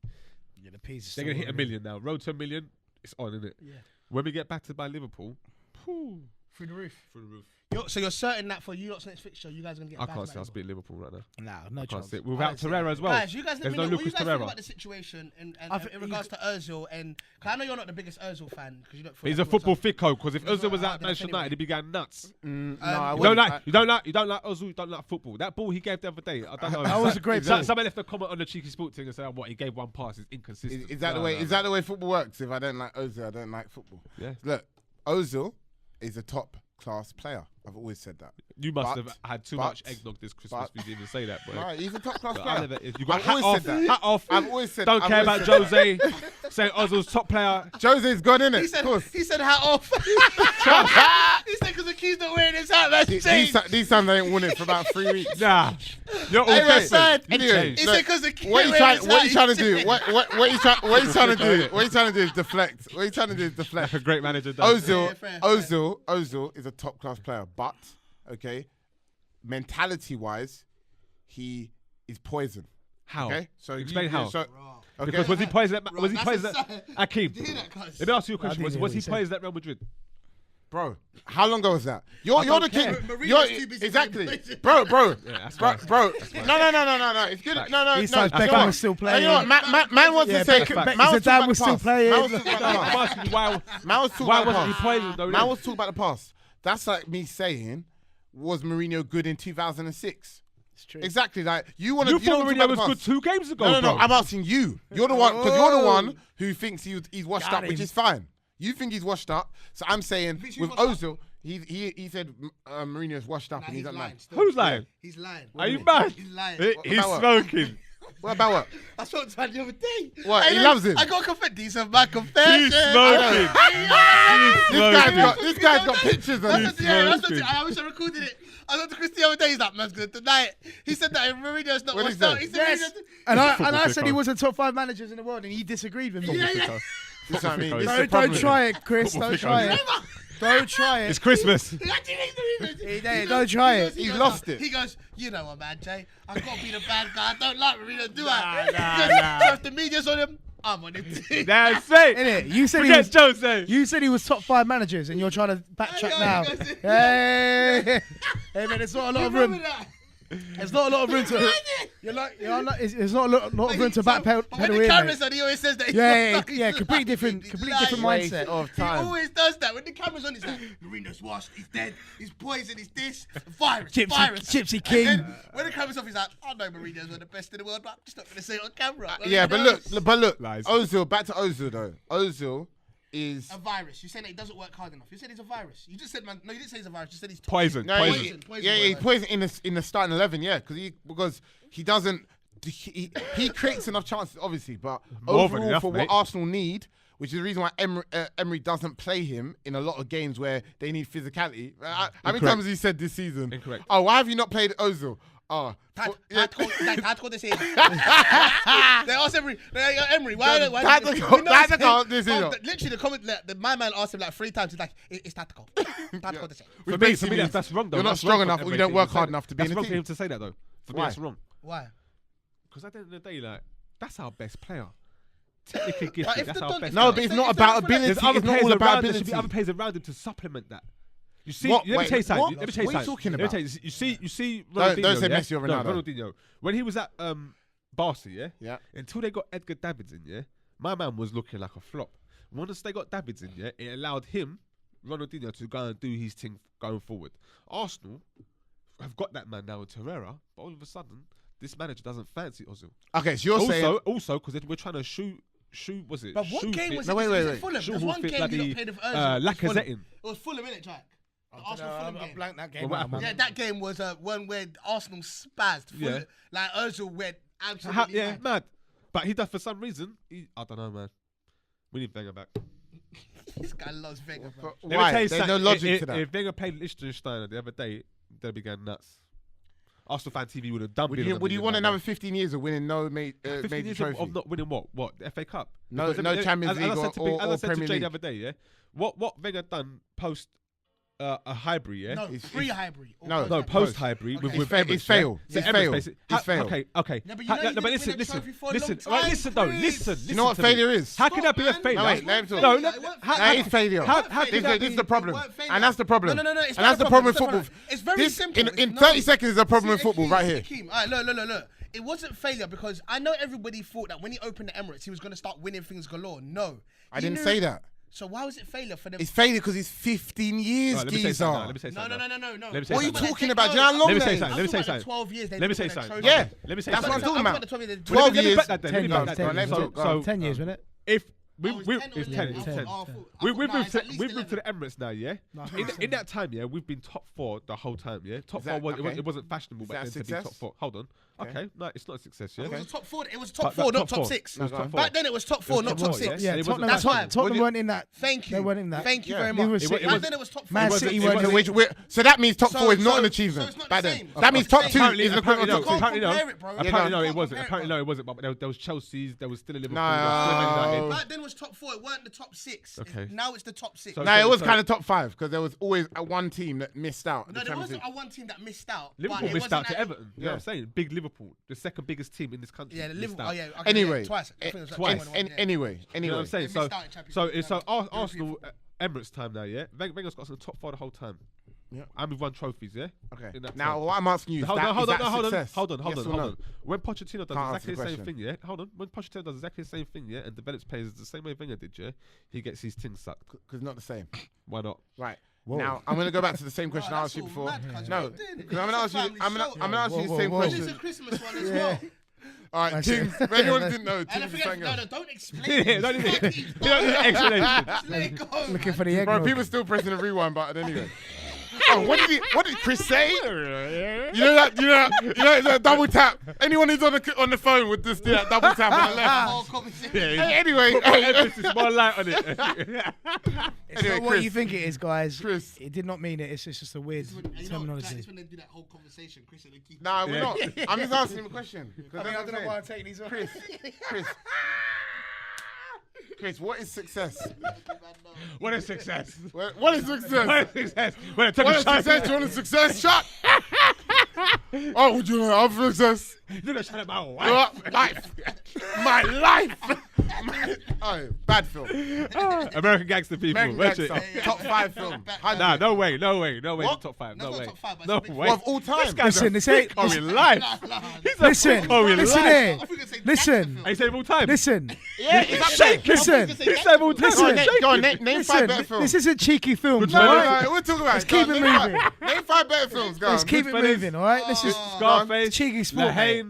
Yeah, the P's is They're still gonna hit on 1 million now. Road to 1 million. It's on, isn't it? Yeah. When we get battered by Liverpool, Through the roof. through the roof. So you're certain that for you lot's next fixture, you guys are gonna get. I back can't to see us Liverpool? beating Liverpool right now. Nah, no I can't chance. see it. Without Torreira as well. Guys, you guys let There's me no know what you Lucas guys think Torreira. about the situation and I think in regards to Ozil and cause I know you're not the biggest Ozil fan because you don't. feel He's like a he was football Ozil. ficko because if That's Ozil what was I at heard Manchester anyway. United, he'd be going nuts. No, I You wouldn't. don't like Ozil. You don't like football. That ball he gave the other day, I don't know. That was a great ball. Someone left a comment on the CheekySport thing and said, "What he gave one pass is inconsistent." Is that the way? Is that the way football works? If I don't like Ozil, I don't like football. Yeah. Look, Ozil is a top class player. I've always said that. You must But- have had too but- much eggnog this Christmas but- for you to even say that, boy. No, he's a top class But I player. never- you got I've hat always off. said that. Hat off. I've always said. Don't I've care always about said that. Jose. Saying Ozil's top player. Jose's gone in it. He said, Of course. he said hat off. He said because the key's not wearing his hat. That's changed. These sons ain't won it for about 3 weeks. Nah. You're all Anyway, different. You anyway, changed. He look, said because the key. What you wearing his trying hat, to do? he's What you trying to do? What you trying to do is deflect. What you trying to do is deflect. Like a great manager does. Ozil is a top class player, but okay, mentality wise, he is poison. How? Okay, so Explain how. okay. Because was he poisoned at Right, was he that's poisoned a at sign. Akeem? Did you hear that, cuz? Let me ask you a question. didn't Was hear he what he said. poisoned at Real Madrid? Bro, how long ago was that? You're the king. Mourinho's too busy Exactly, doing bro. that's Bro, right. bro. No. It's good. No. He You said know Beckham what? was still You playing. know what? Man wants to say. Beckham- Man was Zidane talking was about still the playing. past. Man was talking about the past. Man was talking Why about the wasn't he past. poisoned though? Man was talking about the past. That's like me saying, was Mourinho good in 2006? It's true. Exactly. Like you want You to. thought Mourinho was good 2 games ago, No. bro. I'm asking you. You're the one because you're the one who thinks he's washed Got up, which him. is fine. You think he's washed up, so I'm saying thinks he's with washed Ozil, he said Mourinho's washed up and he's not lying. Who's lying? He's lying. Are you mad? He's lying. He's about what? smoking. What about what? I spoke to him the other day. What? Hey, He look, loves him. I got confession. These are my confession. He's smoking. This guy's got pictures of That's this. what I wish I recorded it. I went to Chris the other day. He's like, man's gonna deny it. He said that Mourinho's not What washed did he out. say? He said, Yes. And I said he was the top 5 managers in the world, and he disagreed with me. yeah. This is what I mean. This is the Don't problem. try it, Chris. Don't try it. Don't try It's it. Christmas. Don't try it. He lost it. He goes, you know what, man, Jay? I've got to be the bad guy. I don't like Mourinho, do I? So if the media's on him, I'm on him too. That's it. Innit? You said he Forget was. Jose. You said he was top 5 managers, and you're trying to backtrack Yeah, now. he goes- Hey, hey, man, there's not a lot of Remember room. that? There's not a lot of room to. You're like, there's not a lot of room to backpedal But when the in, camera's mate. on, he always says that. Yeah, completely different Waste mindset. of He time. always does that. When the camera's on, he's like, Mourinho's washed, he's dead, he's poisoned, he's this, virus, virus. Gypsy And King. then when the camera's off, he's like, I know Mourinho's one of the best in the world, but I'm just not going to say it on camera. Yeah, but look, Lies. Ozil. Back to Ozil though. Ozil is A virus. You're saying that he doesn't work hard enough. You said he's a virus. You just said, man. No, you didn't say he's a virus. You said he's toxic. Poison. No, Poison. yeah, he's poison in the starting 11. Yeah, because he doesn't. He creates enough chances, obviously, but More than overall enough, for mate. what Arsenal need, which is the reason why Emery doesn't play him in a lot of games where they need physicality. How many Incorrect. times has he said this season? Incorrect. Oh, why have you not played Ozil? Oh, Tactical decision. They asked Emery, why Tactical decision. Literally, the comment, my man asked him like 3 times. He's like, it's tactical. Tactical decision. For Which me, basically means that's wrong though. you're not That's strong wrong for enough or you Emery don't to work say hard that. enough to be in That's the wrong for team. him to say that though. For me, Why? that's wrong. Why? Because at the end of the day, like, that's our best player. Technically if gifted, the that's our Don- best No, player. but it's If not they about don't feel like- ability. There's It's other not players all about around. There should ability. be other players around him to supplement that. You see, What? let me Wait, tell you something. what? Let me tell you What are you something. talking Let me about? tell you see Don't Ronaldinho. say yeah? Messi or No, Ronaldo. Ronaldinho. When he was at Barca, yeah? Yeah. Until they got Edgar Davids in, yeah? My man was looking like a flop. Once they got Davids in, yeah? It allowed him, Ronaldinho, to go and do his thing going forward. Arsenal have got that man now with Torreira, but all of a sudden, this manager doesn't fancy Ozil. Okay, so you're saying Also, because we're trying to shoot. Was it? But what shoe game fit- was No, it? wait, Was wait, it wait. Fulham? Shoe There's will one fit game bloody, he not played with Ozil. It was Fulham. Lacazette in. It was Fulham, innit, Jack? The Arsenal Fulham game. Blank that game. Well, what out, man. Yeah, that game was one where Arsenal spazzed. Yeah. Fulham. Like Ozil went absolutely Yeah, mad. mad. But he does for some reason. I don't know, man. We need Wenger back. This guy loves Wenger, bro. Let me why? tell you There's no something. logic to that. If Wenger played Liechtenstein the other day, they'd be going nuts. Arsenal fan TV would have done. Would you want another 15 years of winning no 15 major years trophy? of not winning what? What? The FA Cup? No- Because, no Champions as League I said to, or as I said Premier to Jay League. the other day, yeah. What Wenger done post a Highbury, yeah? No, It's- pre-Highbury. or No, post-Highbury. Post Highbury Okay. with It's Emirates, it's failed. yeah? It's Emirates failed. basically- It's failed. Okay. Yeah, but you know but he didn't listen, win a trophy for a long listen. time, Right, listen though. Chris. Listen. You know what to me. failure is? How can that be a man. failure? No, wait, let him talk. No, It weren't how- That is failure. How This can is that this be- is the problem, it weren't failure. and that's the problem. No, it's and not that's the the problem problem, with it's not football. the problem. It's very simple. In It's 30 not. seconds is a problem with See, football Akeem, right here. Akeem, all right, look. It wasn't failure because I know everybody thought that when he opened the Emirates, he was going to start winning things galore. No. I He didn't knew- say that. So why was it failure for them? It's failure because he's 15 years, Right, let me say something now, geezer. let me say No. something now. No. Let me say What are you something. talking about? Do you know how long Let me that say is? something. Let me say something. 12 years. Let me say something. Yeah, Let me say that's what I'm something. talking about. 12 12 Let me years. bet that then. 10 Let me years, bet that 10 then. years. So- Go so- on. 10 years, wasn't it? If Oh, it was 10 or it's 11? 10, it's 10. We've moved to the Emirates now, yeah. In that time, yeah, we've been top 4 the whole time, yeah. Top Is that- 4 okay. it wasn't fashionable Is back that a then to be success? top 4. Hold on, okay, no, it's not a success, yeah. It was top 4. It was top But 4, not top top four. 6. It was top Back 4. then it was top 4, not top 6. Yeah, it wasn't Tottenham, That's why. Tottenham weren't in that. Thank you. They weren't in that. Thank you Yeah. very Neither much. was City. Back then it was top 4. Man It City wasn't- weren't. it So that means top So- 4 is not so- an so achievement it's not back the then. same. That means top Apparently- 2 Apparently, is the apparently equivalent no. of top 2. Apparently no. Compare it, bro. Apparently no, Yeah, it wasn't. compare it, Apparently bro. no, it wasn't. But there was Chelsea's, there was still a Liverpool. No. there was still a Man United. Back then it was top 4. It weren't the top 6. Okay. Now it's the top 6. So- No, it was so- kind of top 5 because there was always one team that missed out. No, the there Champions wasn't League. a one team that missed out. but Liverpool it missed out wasn't to that- Everton. You know what I'm saying? Big Liverpool, the second biggest team in this country. Yeah, the missed Liverpool. out. Oh, yeah. Okay, Anyway, yeah, twice. I think it was like twice. 21, yeah. Anyway, You know what I'm saying? They So, missed out in Champions League. Arsenal, Emirates time now, yeah? Wenger's got us in the top 4 the whole time. Yeah. And we've won trophies, yeah? Okay. In that Now, time. what I'm asking you is Hold that, on, hold is on, that hold on, success? hold on. Yes or Hold no? on. When Pochettino does Can't exactly answer the the same question. thing, yeah? Hold on. When Pochettino does exactly the same thing, yeah, and develops players the same way Wenger did, yeah, he gets his thing sucked. Because not the same. Why not? Right. Now, I'm going to go back to the same question I asked you before. No, because I'm going to ask you. I'm going to ask you the same And it's question. a Christmas one as well. All right, That's Kings. it. For anyone who didn't know, And I Kings is forget, saying no, don't explain. Yeah, don't even explanation. Just let it go. Looking for the egg. Bro, people still pressing the rewind button anyway. Oh, what did Chris say? You know that double tap. Anyone who's on the phone would just do that double tap on the left. Whole conversation. Hey, anyway, Emphasis, more light on it. It's Anyway, not what Chris. you think it is, guys. Chris. It did not mean it. It's just a weird And you know, terminology. that's when they do that whole conversation, Chris and Akeem. nah, we're not. I'm just asking him a question. I'm taking these off. Chris, what is success? What a success. What is success? What a success. When I took What a is shot. success? You want a success shot? Oh, would you have success? You took a shot at my wife. Life. My life. Oh, bad film. American Gangster people. American Watch it. Gangster. Top 5 film. Nah, no way. What? The top 5. No, No it's way. not top 5, but No it's a big way. What, of all time? This guy's Listen, a this ain't- freak in life. He's a Listen, freak in listen life. here. I think it's a Listen. gangster film. He said of all time. Listen. Yeah, it's up there. Listen. He said of all time. Listen. Go on, name 5 Listen. better films. This isn't cheeky films, No, alright? we'll talk about Let's it. Go on, keep it name five- moving. Name 5 better films, go Let's on. keep it Goodfellas. moving, all right? Let's just Scarface. cheeky sport. Lahane.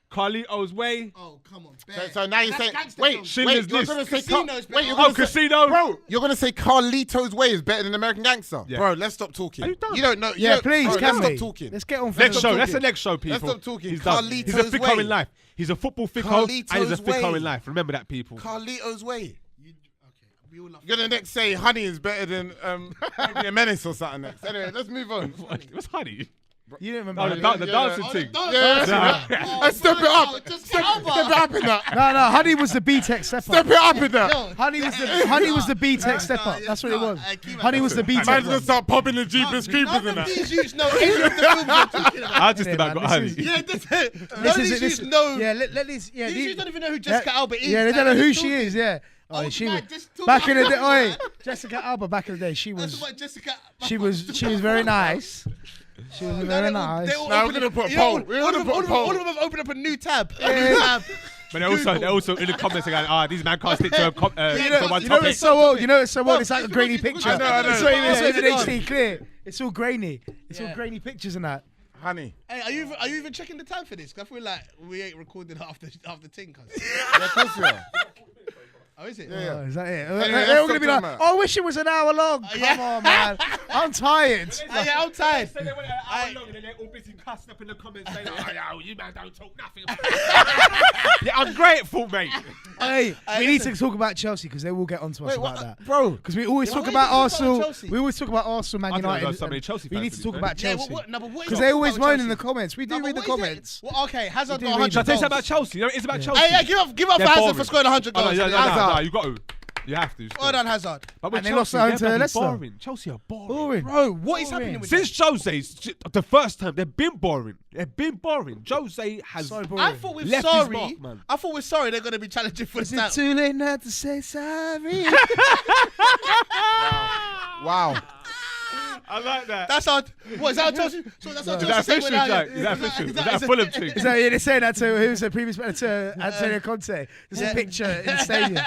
Carlito's Way. Oh, come on. So now you're That's saying, gangster wait, film. Schindler's you're List. gonna say Casino's better. you're Oh, gonna say, Casino. bro, you're gonna say Carlito's Way is better than American Gangster, Yeah. bro. Let's stop talking. Are you done? You don't know. you Yeah, don't- please, bro, can let's we? stop talking. Let's get on for Next the- show. talking. That's the next show, people. Let's stop talking. He's done. He's a Carlito's thicko Way. in life. He's a football thicko and he's a Carlito's thicko Way. in life. Remember that, people. Carlito's Way. Okay, we all love You're gonna next say Honey is better than maybe a Menace or something next. Anyway, let's move on. What's Honey? You don't Oh, remember. the dancing thing. Let's step it up. Just Step it up in that. No, Honey was the B-Tech step Step up. it up in that. Honey was the B-Tech step up. That's what it was. Honey was the B-Tech. Man's gonna one. start popping the Jeepers Creepers None in of that. these youths know any of the films you're talking about. I just Yeah, about man, got this Honey. Yeah, this This none of is these this. youths know. Yeah, let these. Yeah, These these- youths don't even know who Jessica Alba is. Yeah, they don't know Like, who just she talking- is. Yeah. Oh, Old she man, was just talk back in the day. about Oi, that. Jessica Alba. Back in the day, she That's was. what Jessica. She was very nice. She was very nice. Now we're gonna put a poll. We're gonna put a All poll. of them have opened up a new tab. A new tab. But they're also in the comments they're going, these man can't stick to You one know topic. it's so old. You know it's so old. It's like a grainy picture. I know. It's not even, it's not even Yeah. HD clear. It's all grainy. It's all Yeah. grainy pictures and that. Honey. Hey, are you even checking the time for this? 'Cause I feel like we ain't recorded after thing, cuz. Yeah, of course we are. Oh, is it? Yeah. Oh, is that it? Anyway, They're all let's gonna be stop like, talking oh, I wish it was an hour long. Come yeah. on, man. I'm tired. Yeah, I'm tired. They went an hour long and then they're all busy cussing up in the comments saying, you man don't talk nothing. Yeah, I'm grateful, mate. Hey, we need to talk about Chelsea because they will get onto us about that, bro. Because we always talk about Arsenal. Chelsea? We always talk about Arsenal, Man I don't know, United. so many and Chelsea we fans, need to to be talk fair. about Yeah, Chelsea but what because is they it always about moan in Chelsea? the comments. We do No, read the but what is it? comments. Well, okay, Hazard do got read 100 Shall I tell you goals. something about Chelsea? You know, it's about Chelsea. Hey, give up They're Hazard boring. for scoring 100 Oh, no, goals. no, you got to. You have to. Well done, Hazard. But with And they lost Chelsea, at home to they're Leicester. boring. Chelsea are boring. Bro, what is happening with Since Jose's the first time, they've been boring. They've been boring. Jose has. So them? boring. I thought with Left his sorry, mark, man. I thought with sorry they're going to be challenging for Is the it title. too late now to say sorry? Wow. I like that. That's our. What is that? Chelsea? So that's our Is that Chelsea official, segment, Jack? yeah. Is that official? Is that a Fulham thing? Is that yeah, they're saying that to who was the previous to Antonio Conte? There's Yeah. a picture in the stadium.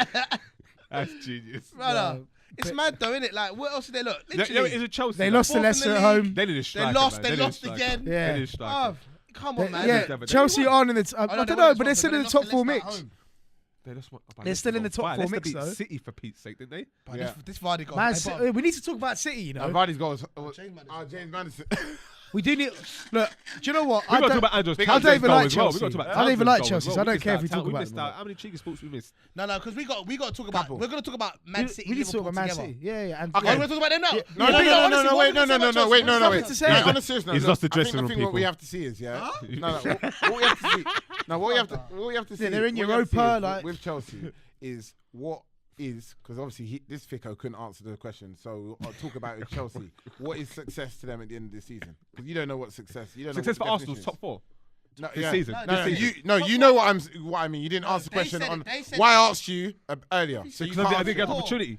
That's genius. Brother, it's mad though, isn't it? Like, what else did they look? You know, Literally, it's a Chelsea. They like, lost to Fourth in Leicester the at home. They need a they striker. lost. man. They need a lost striker. again. Yeah. They need a striker. Bruv, come on, man. Yeah, They Chelsea won. aren't in the. I Oh, no, don't they know, won but they're this still one, in but the they top lost 4 to Leicester mix. at home. They lost one. They're still in the top 4 Leicester mix, beat though. City for Pete's sake, didn't they? But Yeah. this Vardy goal. Man, hey, bruv. we need to talk about City. You know, Vardy's goals. James Madison. James Madison. we do need. Look, do you know what? We got to talk about Andrew's I don't even goal like as well. We Chelsea. got to talk about I don't even Townsend's like goal Chelsea, as so I well. don't We care if we missed out. talk about missed them. out. How many cheeky sports we missed? No, because we got to talk about. Couple. We're going to talk about Man City. We need to talk Liverpool about Man together. City. Yeah. And Okay, we're going to talk about them now. No, Yeah, no, but no, no, honestly, no, what wait, was no, it no, about no, wait, no, Chelsea? no, There's wait. nothing to say. Right, on a serious note, He's no, lost the I dressing think room, what people. we have to see is, yeah. No, what we have to see. Now, what we have to see. they're in what we have to see Europa, is like- with Chelsea is what is, because obviously this Fico couldn't answer the question, so I'll talk about with Chelsea. What is success to them at the end of the season? Because you don't know what success. You don't Success know for what Arsenal's definition top 4. is. No, this yeah. season. No, This you season. you know what I mean. You didn't answer the they question said it, on they said why it. I asked you earlier. So you Because I can't didn't get an Four. opportunity.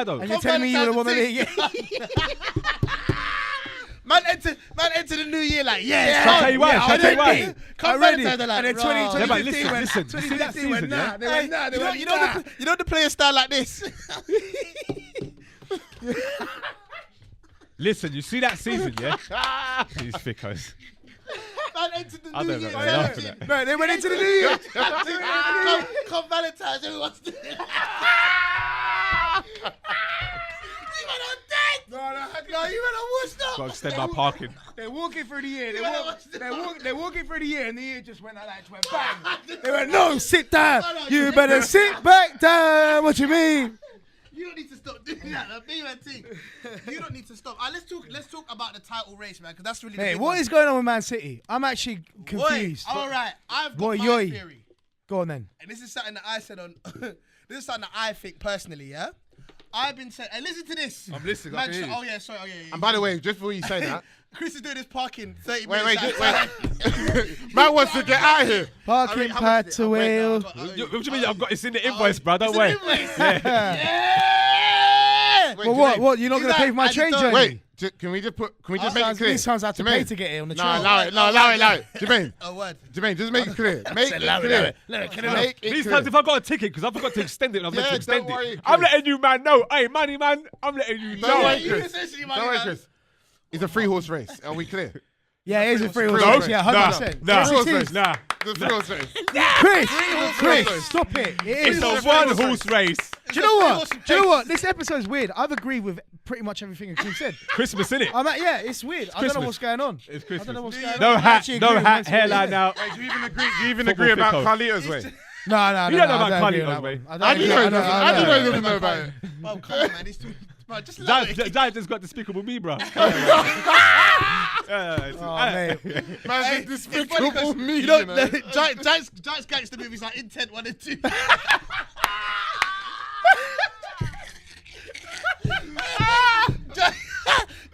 why though? And you're telling me you would have won the league? Man entered the new year like, yeah. Shall I tell you why? Shall I tell you why? Come Already. Valentine's, they're like, And then "Rah." 20, Yeah, but 2015 went, listen. You see that 2015 went season, nah. yeah? They went nah. They went You nah. know the player style like this. Listen, you see that season, yeah? These thickos. Man entered the I new don't know. year. They laugh at that. No, they went into the new year. Come Valentine's, everyone's doing it. No, You went on Worcester. Got to extend my parking. they're walking through the year. You better watch They're walking through the year, and the year just went like that. Just went bang. They went, no, sit down. No, You better sit back down. What you mean? You don't need to stop doing that. That big man thing. You don't need to stop. Let's talk about the title race, man, because that's really. Hey, the big what one. is going on with Man City? I'm actually confused. All right, I've got Boy, my yoy. theory, Go on then. and this is something that I said on. This is something that I think personally. Yeah, I've been saying. Hey, listen to this. I'm listening. I can hear you. Oh yeah, sorry. Oh yeah. And by the way, just before you say that, Chris is doing this parking 30 wait, minutes. man wants to get out of here. Parking pad to wheel. What do you mean? It's in the invoice, bro. Don't wait. Wait, Well, Jermaine, what? You're not going to pay for my I train don't- journey? Wait, can we just make it clear? These sounds have to Jermaine, pay to get here on the No, train. allow it. Jermaine, A word. Jermaine, just make it clear. Make it clear. Make it These clear. times, if I got a ticket, because I forgot to extend it, and I was meant to Yeah, extend don't worry, it. I'm Chris. letting you, man, know. Hey, money, man. I'm letting you Don't know. worry, You Chris. essentially, Don't worry, man. Chris. It's a 3-horse race. Are we clear? Yeah, it is a free horse No, race. Yeah, 100%. Nah, Yes, it is. nah. The 3-horse race. Chris, stop it. It It's is. a a one-horse race. Do you know what? Do you know what? This episode's weird. I've agreed with pretty much everything Akeem said. Christmas, innit? Yeah, it's weird. I don't know Christmas. what's going on. It's I don't know what's Christmas. going on. No I hat, actually no agree with hat, Mansour. hairline out. Wait, do you even agree? Do you even Football agree about fit Carlito's way? No, You don't know about I agree with Carlito's that way. one. How do you know? How do you know he doesn't know about it? Oh, come on, man. He's too. Bro, just allow it. Zai just got despicable me, bro. Oh, mate. Man, Hey, this it's funny despicable 'cause, me. you know, You know? Giants gangster movies like Intent 1 and 2.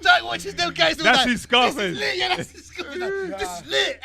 Jaik watches them guys all That's like, his Scarface. This is lit, yeah, that's his Scarface. This is lit.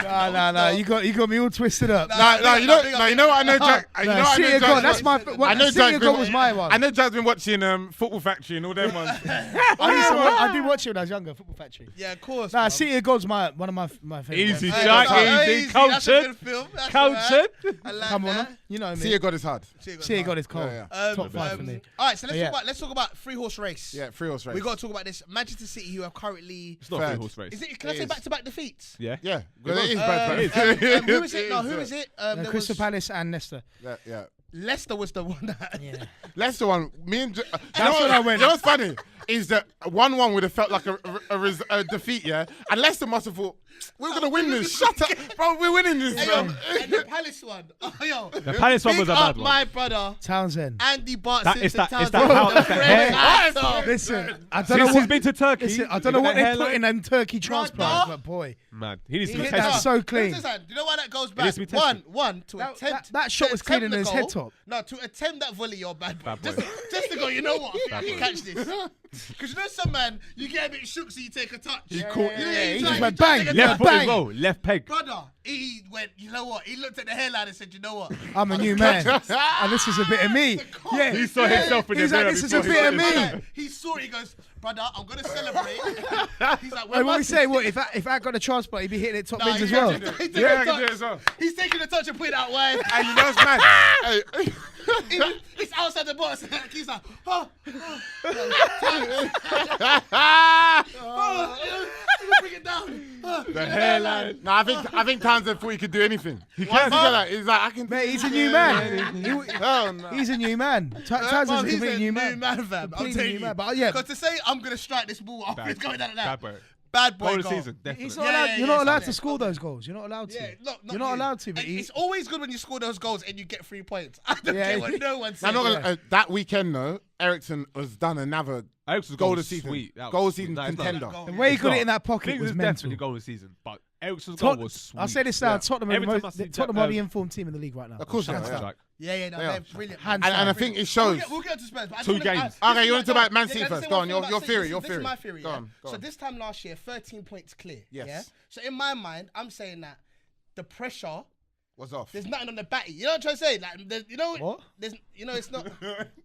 No. You got me all twisted up. No, you know what I know, Jack. You know what I City know, of God, Jack. that's my. I know City Jack's of been God was my one. I know Jack's been watching Football Factory and all them ones. I did watch it when I was younger. Football Factory. Yeah, of course. Nah, bro. City of God's one of my favorite. Easy, ones. Jack, Hey, easy. that's a Cultured. good film. That's Cultured. alright. I like Come on, that. you know See, me. God is hard. City of God is cold. Yeah, Top 5 for me. All right, so Yeah. let's talk about 3-horse race. Yeah, 3-horse race. We got to talk about this. Manchester City, who are currently. It's not a Third. horse race. Is it? Can I It say is. back-to-back defeats? Yeah. Yeah, well, it is bad. Who is it? No, who is it? There Crystal was- Palace and Leicester. Yeah. Leicester was the one that. Yeah. Leicester one. Me and That's when I went. You know what's funny is that 1-1 would have felt like a defeat, yeah. And Leicester must have thought we're gonna win this. Shut up, bro. We're winning this. Hey, bro. yo, and the Palace one. Oh, yo. The Palace one Big was a up bad one. my brother, Townsend. Andy Bart That- Simpson it's that- it's Townsend. that how- The it's that Fred hair. Arthur. Listen, I don't Since know he's what. been to Turkey, Listen, I you don't know got what that they put hairline? in them turkey transplants, Brother. but boy, Man, he needs to He be hit that tested. so clean. Do you know why that goes needs back? to be tested. One to That- attempt. that shot to was cleaner attempt than his the head goal. top. No, to attempt that volley, you're bad. Bad Just, boy. just to go, you know what? I Bad can boy. catch this. Because you know some man, you get a bit shook, so you take a touch. He caught. You know, he you just try- went you try bang. to take a Left touch. foot as Bang. well. Left peg. Brother, he went, you know what? He looked at the hairline and said, you know what? I'm a new man, and this is a bit of me. Yeah, He saw himself in the He's like, mirror this is a before bit he of got me. his- He saw it, he goes, brother, I'm going to celebrate. He's like, Wait, what we say? What if I got a transplant, he'd be hitting it top Nah, bins he's as well. taking- he's taking Yeah, a I can do it touch. as well. He's taking the touch and putting it out wide. And you know what's mad? Hey, He's outside the box. He's like, oh, bring it down. the hairline. No, I think Townsend thought he could do anything. He can. He's like, I can. Mate, he's a new man. Oh, no. He's a new man. Townsend's a Bro, he's completely a new man. fam. I'm Completely telling new you. man. But yeah, Because to say I'm going to strike this ball off, it's going down like that. Bad boy. Bad boy Goal of goal. the season, definitely. he's not Yeah, allowed, yeah, you're yeah, not allowed it's to not score those goals. You're not allowed to. Yeah, You're not you. allowed to. But And it's always good when you score those goals and you get 3 points. I don't Yeah. care what no one says. I'm not gonna. That weekend though, Ericsson has done another Ericsson's goal goal of the was season. sweet. That Goal was of season sweet. Nice, contender. goal. the way he It's got it not. in that I pocket think it was was mental. definitely goal of the season, but Ericsson's goal was sweet. I'll say this now: Tottenham Every are time I see Tottenham that, are the informed team in the league right now. Of course, they Hands are, yeah. down. Yeah, no, They they're are. brilliant. Hands And I down. think it shows. We'll get to Spurs. But I Two just wanna- games. I- Okay, you want to talk about Man Yeah, City can I first? say Go one on, thing your about theory, City? your This theory. is my theory. Go Yeah? on, go So on. this time last year, 13 points clear. Yes. Yeah. So in my mind, I'm saying that the pressure. Was off. There's nothing on the batty. You know what I'm trying to say? Like, you know, What? There's, it's not.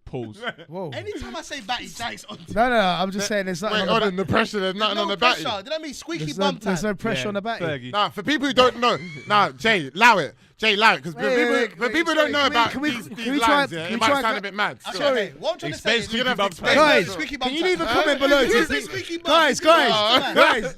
Pause. Whoa. Anytime I say batty, Jack's on. No, I'm just saying there's nothing Wait, on hold the on. back. The pressure. There's nothing on the batty. pressure. Do you know what I mean? Squeaky There's bum no time. pressure on the back. Fergie. Nah, for people who don't know, nah, Jay, allow it. Because for people who don't know about can we these try- lines, can yeah, we it might try- sound a bit mad. Okay, Still. okay. What I'm trying to say Explain is, squeaky you're gonna bum have to time. explain Guys, that. Squeaky bum can you time. leave a comment below? You to- say squeaky bum. Guys,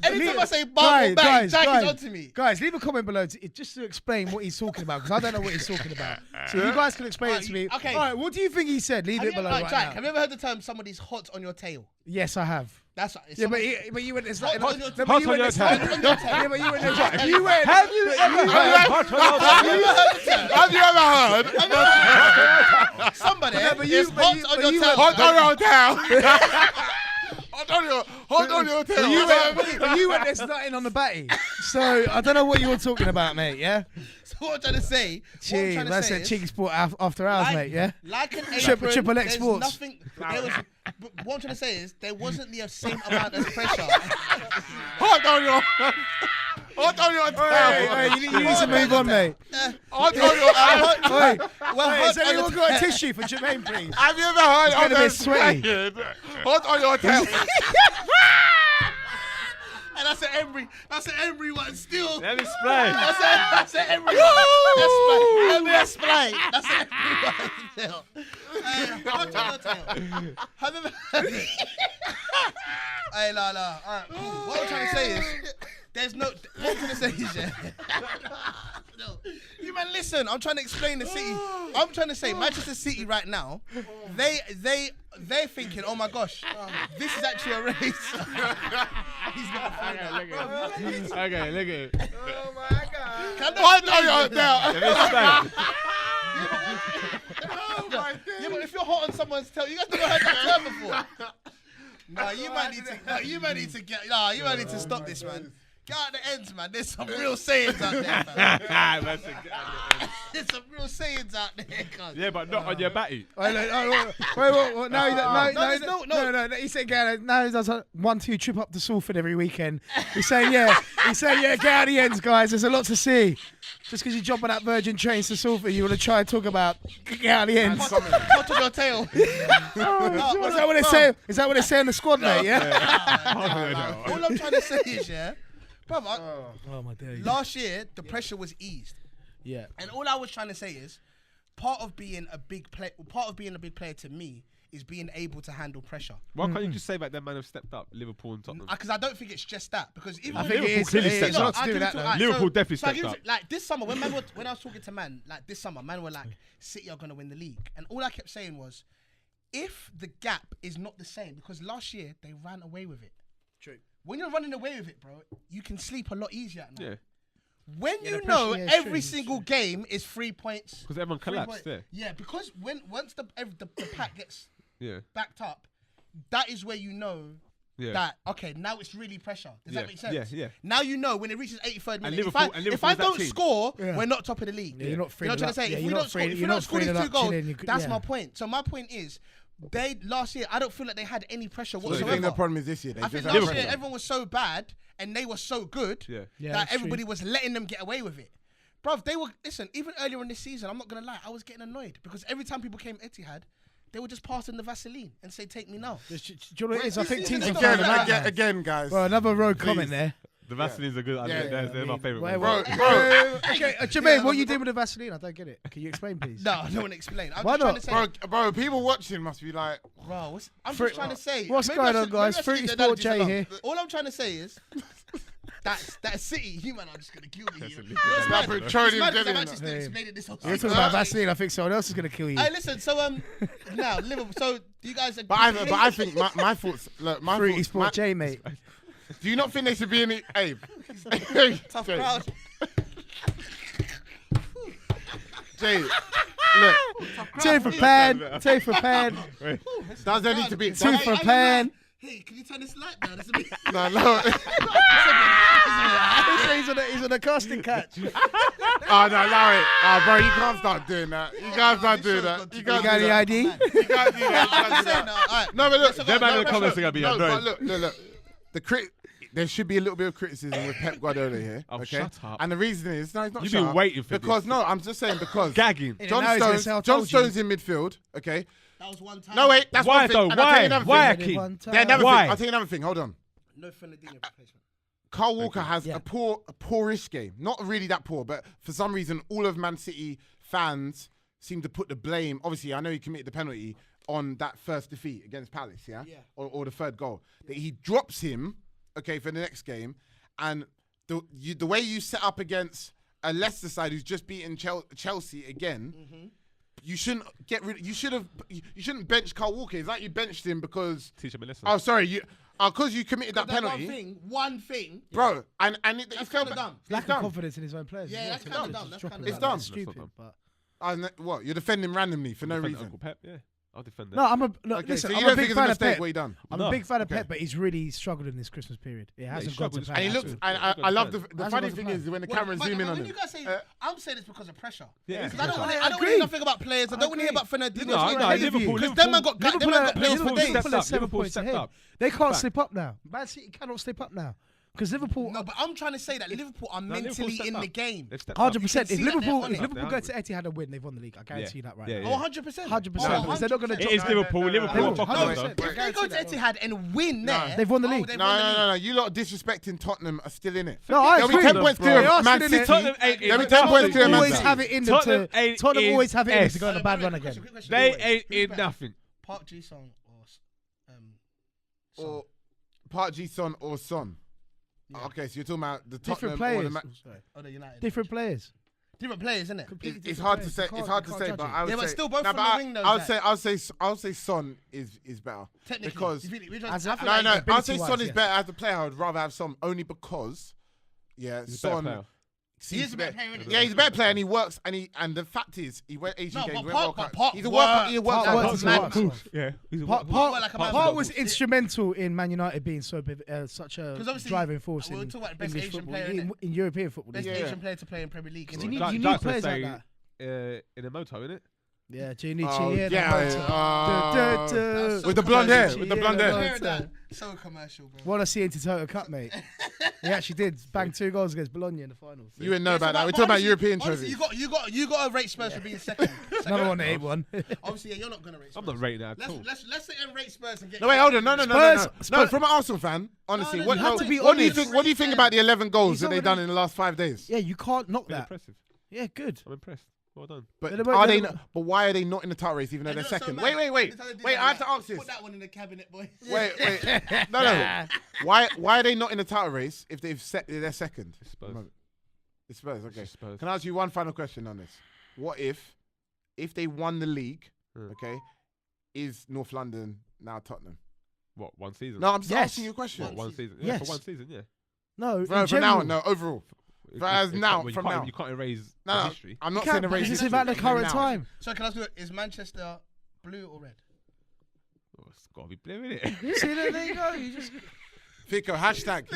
Anytime I say bum or back, Jack is onto me. Guys, leave a comment below just to explain what he's talking about because I don't know what he's talking about. So if you guys can explain it to me. Okay. All right, what do you think he said? a bit below right Jaik, now. have you ever heard the term somebody's hot on your tail? Yes, I have. That's Yeah, but you went. It's not. Hot on your tail. Hot on your tail. Yeah, but you went. You went. Have you ever heard? Have you ever heard? Somebody but is you- hot but on you- your but tail. Hold on your tail. Hold on your tail. You went. There's nothing on the batty. So I don't know what you're talking about, mate. Yeah. So what I'm trying to say, Gee, that's it. Cheeky Sport after hours, mate. Yeah. Like an Triple apron, X there's Sports. nothing. But what I'm trying to say is there wasn't the same amount of pressure. Hold on your tail. Hey, you need to move on, mate. Hold on your Hey, Well, has hot on anyone your got a tail. tissue for Jermaine, please? Have you ever heard getting a of bit this sweaty. saying? Hold on your tail. And that's an Emery one still. Let me explain. That's an Emery one. Let me explain. That's an Emery one still. Hot on your tail. Have you ever... Hey, no. Alright. What I'm trying to say is, there's no... What I'm trying to say is, yeah... No. You man, listen. I'm trying to explain the City. I'm trying to say Manchester City right now. They're thinking, oh my gosh, this is actually a race. He's not a Okay, look at it. Oh my God. Hold on your tail. Let me explain. Oh my Yeah, but if you're hot on someone's tail, you guys never heard that term before. No, you might need to. No, you might need to get. No, you might need to stop this, man. Get out the ends, man. There's some real sayings out there, man. There's some real sayings out there, cuz. Yeah, but not on your batty. Wait. No. He said, now he does 1-2 trip up to Salford every weekend. He's saying, yeah, get out the ends, guys. There's a lot to see. Just because you jump on that Virgin trains to Salford, you want to try and talk about get out the ends. Hot on your tail. Is that what they say? Is that what they say in the squad, mate? Yeah. All I'm trying to say is, yeah, brother. Oh my days. Last year, the pressure was eased. Yeah. And all I was trying to say is, part of being a big player to me is being able to handle pressure. Why can't you just say that them man have stepped up, Liverpool and Tottenham? Because I don't think it's just that. Because even I when think Liverpool it is. clearly It's stepped a lot up. to do with that, though. Liverpool definitely so I stepped give up. you- Like this summer, when I was talking to man, like this summer, man were like, City are going to win the league. And all I kept saying was, if the gap is not the same, because last year they ran away with it. True. When you're running away with it, bro, you can sleep a lot easier at night. Yeah, When Yeah, you the know pressure- yeah, it's every true, it's single game is 3 points. because everyone 3 collapsed points. there. Yeah, because once the pack gets Yeah, backed up, that is where you know yeah. that, okay, now it's really pressure. Does that make sense? Yeah. Now you know when it reaches 83rd minute, Liverpool- if I is that don't team. score, Yeah. we're not top of the league. Yeah, you're not You know what I'm trying to say? yeah, If you're we not don't score, free- if we you're don't not score these freeing it 2 up, goals, chilling, you could- that's yeah. my point. So my point is, last year, I don't feel like they had any pressure So you whatsoever. think the problem is this year? They I just think have last pressure. year everyone was so bad and they were so good Yeah. Yeah, that that's everybody true. was letting them get away with it. Bruv, they were, listen, even earlier in this season, I'm not going to lie, I was getting annoyed because every time people came Etihad, they would just pass in the Vaseline and say, take me now. Do you know what it is? I think teams are Again, finding out now. Again, guys. Well, another rogue Please. comment there. The Vaseline's are good. They're my favourite Wait, ones. Okay, Jermaine, what you doing with the Vaseline? I don't get it. Can you explain, please? No, I don't want to explain. I'm Why just trying not? to say, Bro, people watching must be like, bro, I'm Fruit- just trying to say. What's maybe going I on, should- guys? maybe I should Fruity leave the Sport analogies J alone. here. All I'm trying to say is, that City, you man are just going to kill me. That's You a know? big- It's that's mad. a big- It's Petroleum mad 'cause I've jelly, actually still innit? explained it this whole You're time. talking about Vaseline. I think someone else is going to kill you. Hey, listen. So now Liverpool. So do you guys? but I think my thoughts. Look, my Fruity thoughts. Sport J, mate. Do you not think they should be in it? Hey, tough Jay, crowd. Jay, look, Two for pan. Two for pan. does there need to be? Two for pan. Hey, can you turn this light down? That's a bit. No. He's on a casting catch. Oh no, allow it. Bro, you can't start doing that. You can't start doing that. You You can't got do the that. ID? You can't do that. You can't do that. No, but look, Them man in the comments are gonna be no, annoyed. but look. There should be a little bit of criticism with Pep Guardiola here. Oh, okay? shut up. And the reason is, no, it's not You've shut been up. waiting for because this. no, I'm just saying because Gagging. John Now he's gonna say, "I John told you." Stones in midfield. Okay. That was one time. No, wait, that's Why one thing. though? And I'll tell you Why? another Why, thing. Akeem? Yeah, another Why? thing. I'll tell you another thing. Hold on. No Fernandinho replacement. Carl Walker has Yeah. a poorish game. Not really that poor, but for some reason, all of Man City fans seem to put the blame. Obviously, I know he committed the penalty on that first defeat against Palace, yeah? Yeah. Or the third goal. That he drops him, okay, for the next game. And the way you set up against a Leicester side who's just beaten Chelsea again, you shouldn't get rid. You shouldn't bench Kyle Walker. It's like you benched him because. Teach him a lesson. Oh, sorry. Because you committed that That penalty, one thing. bro. And it's That's fell kind of back. dumb. Lack It's of done. confidence in his own players. Yeah, as well. that's So kinda just dumb, that's dropping kinda that, dumb. that's It's not stupid. dumb. But What? You're defending randomly for no Defend reason. Uncle Pep, yeah. I'll defend that. no, I'm a look, Okay, listen. so you I'm don't a think big it's a fan of mistake Pep. what he done? I'm No. a big fan of Okay. Pep, but he's really struggled in this Christmas period. It hasn't got to struggled. plan. And he at looks. all. And I love the Hasn't funny got the thing plan. is when the Well, camera's zooming on when him. you guys say, I'm saying it's because of pressure. Yeah, Because I don't want I to hear agree. nothing about players. I don't want to hear about Fernandinho. No, Liverpool. Because them man got Liverpool players for Liverpool days. stepped are up. 7 Liverpool points stepped ahead. up. They can't Fact. slip up now. Man City cannot slip up now because Liverpool. No, but I'm trying to say that Liverpool are Liverpool mentally stepped in up. the game. They've stepped up. 100%. You If can see that Liverpool, they're if on it. Liverpool go to Etihad and win, they've won the league. I guarantee you that right Yeah, now. Oh, 100%. 100%. Oh, Because they're not going to 100%. It is Liverpool. Liverpool no, are fucking no, us, though. If they go to Etihad and win there, They've won the league. they've No, won the no, league. You lot disrespecting Tottenham are still in it. No, I There'll be agree. 10 points clear They are of Man still in it. City. Tottenham ain't in There'll be it. 10 points clear of Man always City. have it in them Tottenham to. ain't Tottenham in always have it in them S. to go on the bad run again. They ain't in nothing. Park Ji-sung or Son. Or Park Ji-Son or Son. Yeah. Okay, so you're talking about the Different Tottenham or the players. Man. Oh, the United. Different players. Different players, isn't it? Completely It's different hard to players. say. You can't- It's hard you to can't say, judge but it. I would Yeah, say. but still both No, from but the I- wing, though, I would Jack. say. I would say Son is better. Technically, Because- if you- As I a- feel No, like no. I'll say ability-wise, Son is yes. better as a player. I would rather have Son only because, yeah, He's a better Son. player. He is a better player, isn't he? Yeah, he's a better player and he works and the fact is he went Asian No, games, but went Park- World but Cup. Park He's a worker. He works Park out. works He's as mad. well. Yeah. He's a Part like a man. Part was instrumental in Man United being so such a 'Cause obviously, driving force we're in talking about best English Asian football, player, in, innit? in European football. Best yeah. Asian player to play in Premier League. You innit? need- Jack- you need Jack's players gonna like say, in a moto, innit? Yeah, Junichi, Oh, yeah, with the blonde hair, with the blonde hair. Hear that? So commercial, bro. Want to see into Total Cup, mate? He actually did bang 2 goals against Bologna in the finals. You wouldn't know Yeah, about so that. We're but talking about honestly- European honestly, trophies. You got to rate Spurs for being second. Another one to 8-1. Obviously, yeah, you're not gonna rate Spurs. I'm not rating that at all. Let's sit and rate Spurs and get. No, wait, hold on. No. Spurs- From an Arsenal fan, honestly, No, what, you have no, to be what do you honest. think? What do you think about the 11 goals He's that they've already- done in the last 5 days? Yeah, you can't knock Been that. impressive. Yeah, good. I'm impressed. Well done. But They're are they? not- Not, but why are they not in the title race even though they're second? Wait. I have to ask this. Put that one in the cabinet, boy. Wait. No. Why are they not in the title race if they're second? It's Spurs. It's Spurs. Okay. It's Spurs. Can I ask you one final question on this? What if they won the league? Okay, is North London now Tottenham? What, one season? No, I'm just Yes. asking you a question. What, one season? Yeah, Yes. for one season, yeah. No, For general. now, no, overall. As now, you from can't- now. You can't erase No, history. I'm not You saying can't, the race. because it's history, about the I'm current saying now. time. So can I ask you, is Manchester blue or red? Oh, it's got to be blue, innit? See, there you go. You just. Fico, hashtag.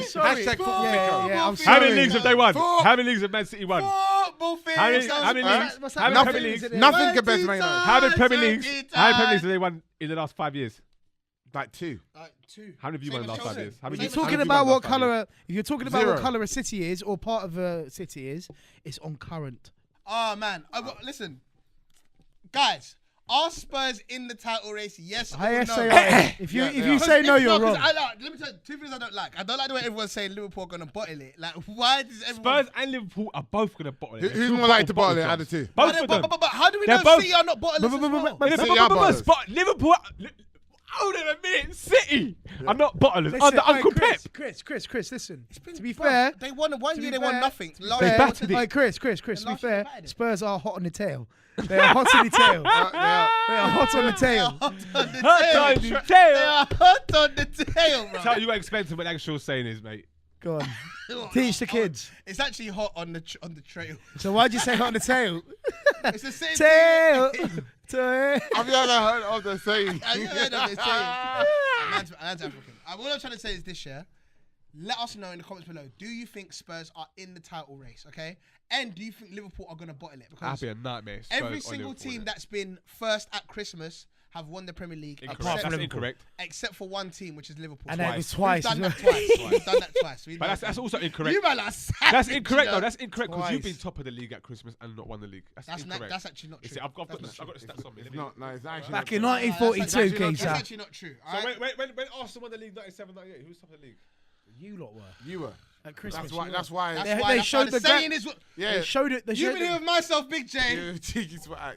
Sorry. Hashtag football Yeah, Fico. yeah, I'm How many sorry. leagues have they won? Four. How many leagues have Man City won? Football fans. How many leagues? What's How that? many Nothing. Premier Leagues? Nothing compared to Man United. How many Premier Leagues? How many Premier Leagues have they won in the last 5 years? Like 2. Two. How many have you Same won in the as last 5 Chelsea. years? How If many? you're Same talking how many about have you won what in the last 5 colour, years? if you're talking about Zero. what colour a city is or part of a city is, it's on current. Oh man, listen, guys. Are Spurs in the title race? Yes or Yes, no? they are. If you Yeah, if they you are. say no, you're 'cause wrong. let me tell you 2 things I don't like. I don't like the way everyone's saying Liverpool are gonna bottle it. Like, why does everyone? Spurs and Liverpool are both going to bottle it. Who's more likely to bottle it out of the two? Both of them. But how do we They're know both- City are not bottling as well? City are bottlers. But Liverpool. Hold on a minute, City are not bottlers. Under Uncle Pep. Chris, listen. To be Bro, fair, they won one to year. be They won fair- nothing. Last They year, battered it. Hey, Chris. To be last year fair, they battered it. Spurs are hot on the tail. They are hot on the tail. They are hot on the tail. Hot on the Hot tail. on the They tail. are hot on the tail, bro. Tell you what explain to me what the actual saying is, mate. Go on. Teach the kids. It's actually hot on the trail. So why'd you say hot on the tail? It's the same Tail. thing. Tail. Have you ever heard of the saying? Have you heard of this saying? Man's African. All I'm trying to say is this, yeah. Let us know in the comments below. Do you think Spurs are in the title race? Okay, and do you think Liverpool are gonna bottle it? That'd Because be a nightmare. every Spurs or single Liverpool, team innit? that's been first at Christmas have won the Premier League, Incorrect. That's incorrect. except for one team, which is Liverpool. And that was We've twice. done that twice. We've done that twice. We But know that's that. also incorrect. You man are savage, That's incorrect, you though. know. That's incorrect because you've Twice. been top of the league at Christmas and not won the league. That's incorrect. That's actually not You true. see, I've got the That's not true. stats on me. Let me- No, it's actually Back not in true. 1942, That's geezer. That's actually not true. So alright? when Arsenal won the league 97, 98, who was top of the league? You lot were. You were. At Christmas. That's why. That's They- why they showed the the saying gra- is what. Yeah. They showed it. They You've showed been here it. with myself, Big J. You Cheekysport Akeem.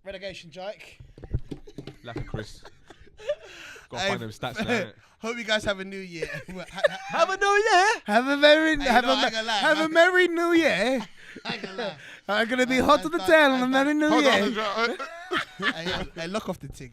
Relegation, Jaik. Like a Chris. Gotta find them stats now. innit? Hope you guys have a new year. Have a new year. Have a very Hey, no, I ain't gonna lie, have a man. merry new year. I ain't gonna lie. I'm gonna be hot to the tail on a merry new Hold year. on, Hey, lock off the thing.